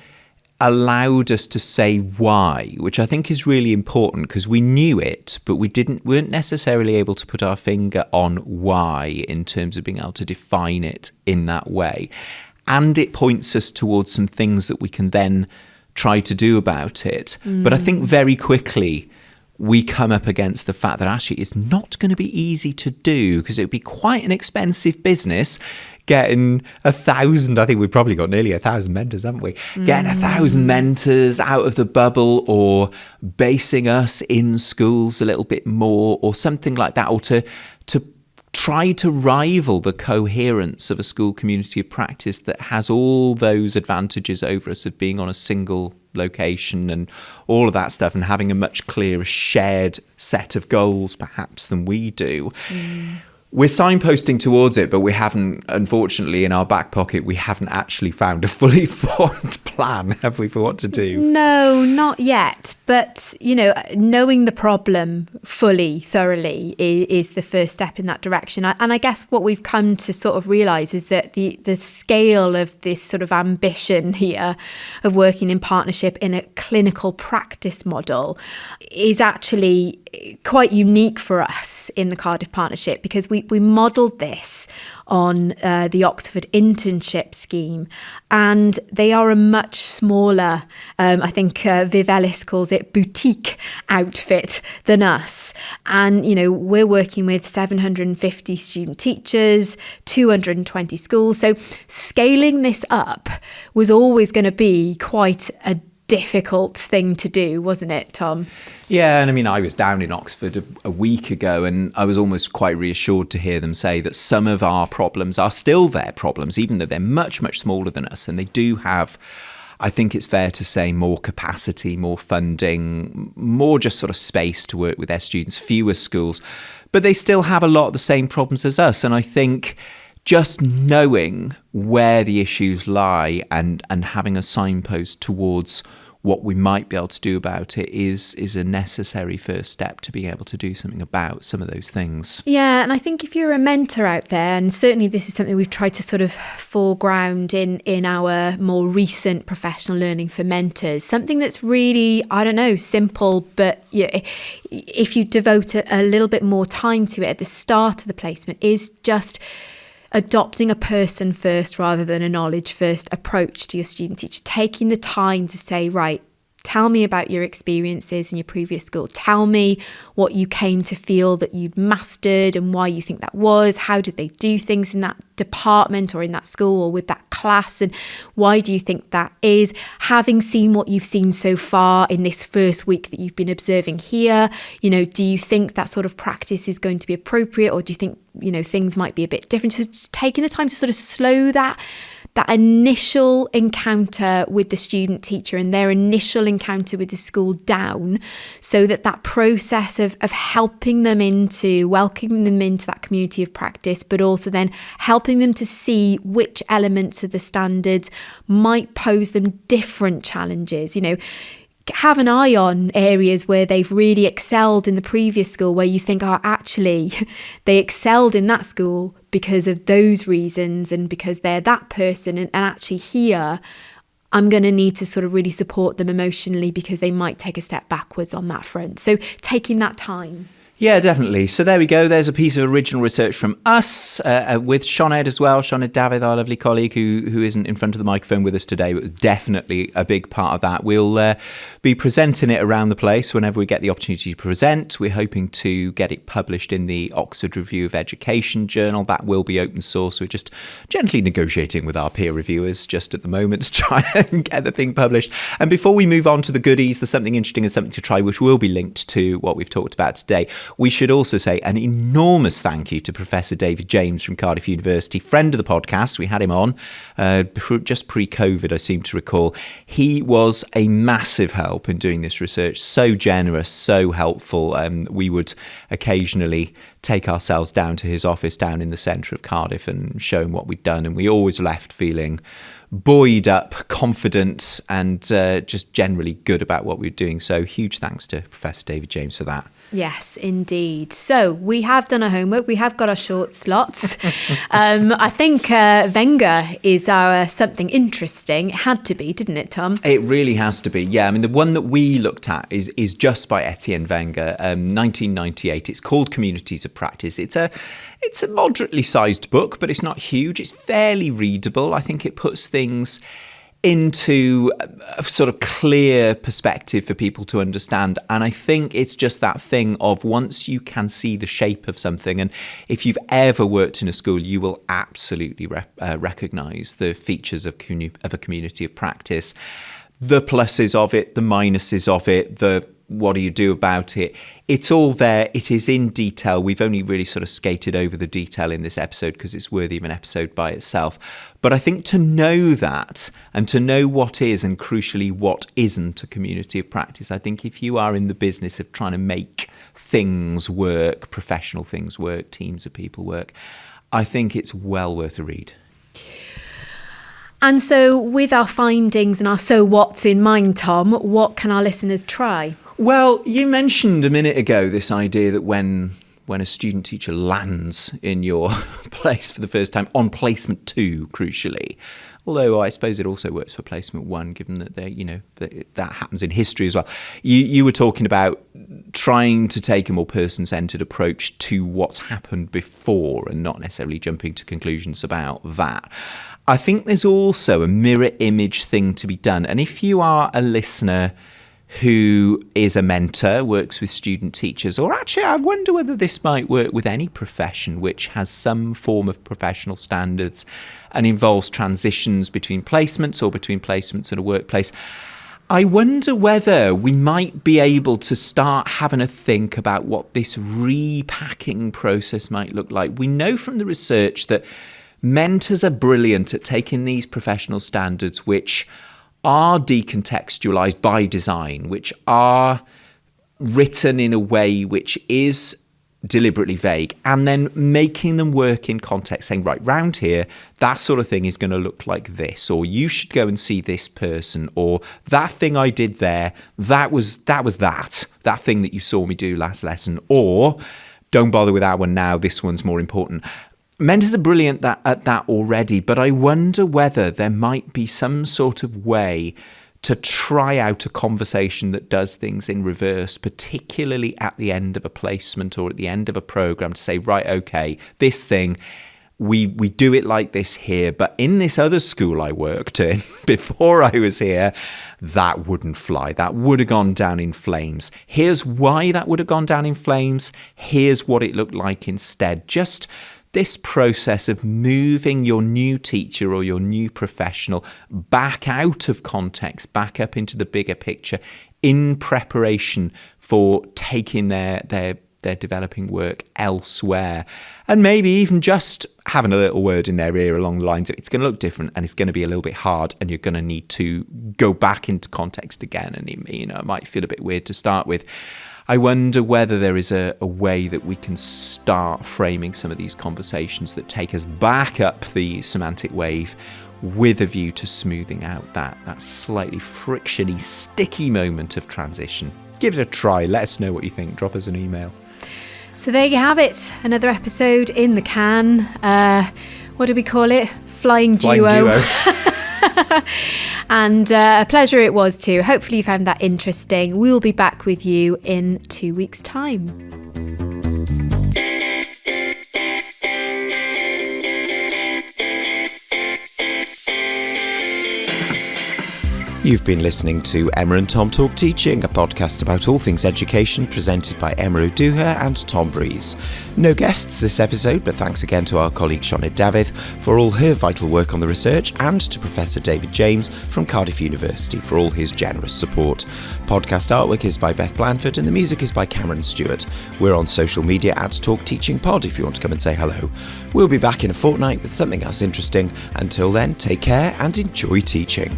allowed us to say why, which I think is really important, because we knew it, but we weren't necessarily able to put our finger on why in terms of being able to define it in that way. And it points us towards some things that we can then try to do about it. But I think very quickly we come up against the fact that actually it's not going to be easy to do, because it would be quite an expensive business getting 1,000, I think we've probably got nearly 1,000 mentors, haven't we? Getting 1,000 mentors out of the bubble, or basing us in schools a little bit more, or something like that, or to try to rival the coherence of a school community of practice that has all those advantages over us of being on a single location and all of that stuff, and having a much clearer shared set of goals perhaps than we do. We're signposting towards it, but we haven't, unfortunately, in our back pocket, we haven't actually found a fully formed plan, have we, for what to do? No, not yet. But, knowing the problem thoroughly is the first step in that direction. And I guess what we've come to sort of realise is that the scale of this sort of ambition here of working in partnership in a clinical practice model is actually quite unique for us in the Cardiff Partnership, because we modelled this on the Oxford internship scheme, and they are a much smaller, I think Viv Ellis calls it boutique outfit than us. And, we're working with 750 student teachers, 220 schools. So scaling this up was always going to be quite a difficult thing to do, wasn't it, Tom? Yeah, and I mean, I was down in Oxford a week ago, and I was almost quite reassured to hear them say that some of our problems are still their problems, even though they're much, much smaller than us. And they do have, I think it's fair to say, more capacity, more funding, more just sort of space to work with their students, fewer schools. But they still have a lot of the same problems as us. And I think just knowing where the issues lie and having a signpost towards what we might be able to do about it is a necessary first step to being able to do something about some of those things. Yeah, and I think if you're a mentor out there, and certainly this is something we've tried to sort of foreground in our more recent professional learning for mentors, something that's really, simple, but if you devote a little bit more time to it at the start of the placement, is just adopting a person first rather than a knowledge first approach to your student teacher, taking the time to say, right, tell me about your experiences in your previous school. Tell me what you came to feel that you'd mastered and why you think that was. How did they do things in that department or in that school or with that class? And why do you think that is? Having seen what you've seen so far in this first week that you've been observing here, do you think that sort of practice is going to be appropriate, or do you think, things might be a bit different? So just taking the time to sort of slow that initial encounter with the student teacher and their initial encounter with the school down, so that process of welcoming them into that community of practice, but also then helping them to see which elements of the standards might pose them different challenges. Have an eye on areas where they've really excelled in the previous school, where you think, actually, they excelled in that school because of those reasons and because they're that person. And actually here, I'm going to need to sort of really support them emotionally because they might take a step backwards on that front. So taking that time. Yeah, definitely. So there we go. There's a piece of original research from us with Sioned as well. Sioned Dafydd, our lovely colleague who isn't in front of the microphone with us today, but was definitely a big part of that. We'll be presenting it around the place whenever we get the opportunity to present. We're hoping to get it published in the Oxford Review of Education journal. That will be open source. We're just gently negotiating with our peer reviewers just at the moment to try and get the thing published. And before we move on to the goodies, there's something interesting and something to try, which will be linked to what we've talked about today. We should also say an enormous thank you to Professor David James from Cardiff University, friend of the podcast. We had him on just pre-COVID, I seem to recall. He was a massive help in doing this research, so generous, so helpful. We would occasionally take ourselves down to his office down in the centre of Cardiff and show him what we'd done, and we always left feeling buoyed up, confident, and just generally good about what we were doing. So huge thanks to Professor David James for that. Yes, indeed. So we have done our homework. We have got our short slots. I think Wenger is our something interesting. It had to be, didn't it, Tom? It really has to be. Yeah, I mean, the one that we looked at is just by Etienne Wenger, 1998. It's called Communities of Practice. It's a moderately sized book, but it's not huge. It's fairly readable. I think it puts things into a sort of clear perspective for people to understand. And I think it's just that thing of once you can see the shape of something, and if you've ever worked in a school, you will absolutely recognise the features of a community of practice, the pluses of it, the minuses of it, the what do you do about it? It's all there. It is in detail. We've only really sort of skated over the detail in this episode because it's worthy of an episode by itself. But I think to know that and to know what is and crucially what isn't a community of practice, I think if you are in the business of trying to make things work, professional things work, teams of people work, I think it's well worth a read. And so with our findings and our so what's in mind, Tom, what can our listeners try? Well, you mentioned a minute ago this idea that when a student teacher lands in your place for the first time on placement 2, crucially, although I suppose it also works for placement 1, given that that happens in history as well. You were talking about trying to take a more person-centred approach to what's happened before and not necessarily jumping to conclusions about that. I think there's also a mirror image thing to be done. And if you are a listener who is a mentor, works with student teachers, or actually I wonder whether this might work with any profession which has some form of professional standards and involves transitions between placements or between placements and a workplace, I wonder whether we might be able to start having a think about what this repacking process might look like. We know from the research that mentors are brilliant at taking these professional standards which are decontextualized by design, which are written in a way which is deliberately vague, and then making them work in context, saying, right, round here, that sort of thing is going to look like this, or you should go and see this person, or that thing I did there, that thing that you saw me do last lesson, or don't bother with that one now, this one's more important. Mentors are brilliant at that already, but I wonder whether there might be some sort of way to try out a conversation that does things in reverse, particularly at the end of a placement or at the end of a program, to say, right, okay, this thing, we do it like this here, but in this other school I worked in before I was here, that wouldn't fly. That would have gone down in flames. Here's why that would have gone down in flames. Here's what it looked like instead. Just this process of moving your new teacher or your new professional back out of context, back up into the bigger picture in preparation for taking their developing work elsewhere. And maybe even just having a little word in their ear along the lines of, it's going to look different and it's going to be a little bit hard and you're going to need to go back into context again. And it might feel a bit weird to start with. I wonder whether there is a way that we can start framing some of these conversations that take us back up the semantic wave with a view to smoothing out that slightly frictiony, sticky moment of transition. Give it a try. Let us know what you think. Drop us an email. So there you have it. Another episode in the can. What do we call it? Flying duo. And a pleasure it was too. Hopefully you found that interesting. We'll be back with you in 2 weeks' time. You've been listening to Emma and Tom Talk Teaching, a podcast about all things education, presented by Emma O'Dooher and Tom Breeze. No guests this episode, but thanks again to our colleague Sioned Dafydd for all her vital work on the research, and to Professor David James from Cardiff University for all his generous support. Podcast artwork is by Beth Blanford and the music is by Cameron Stewart. We're on social media at Talk Teaching Pod if you want to come and say hello. We'll be back in a fortnight with something else interesting. Until then, take care and enjoy teaching.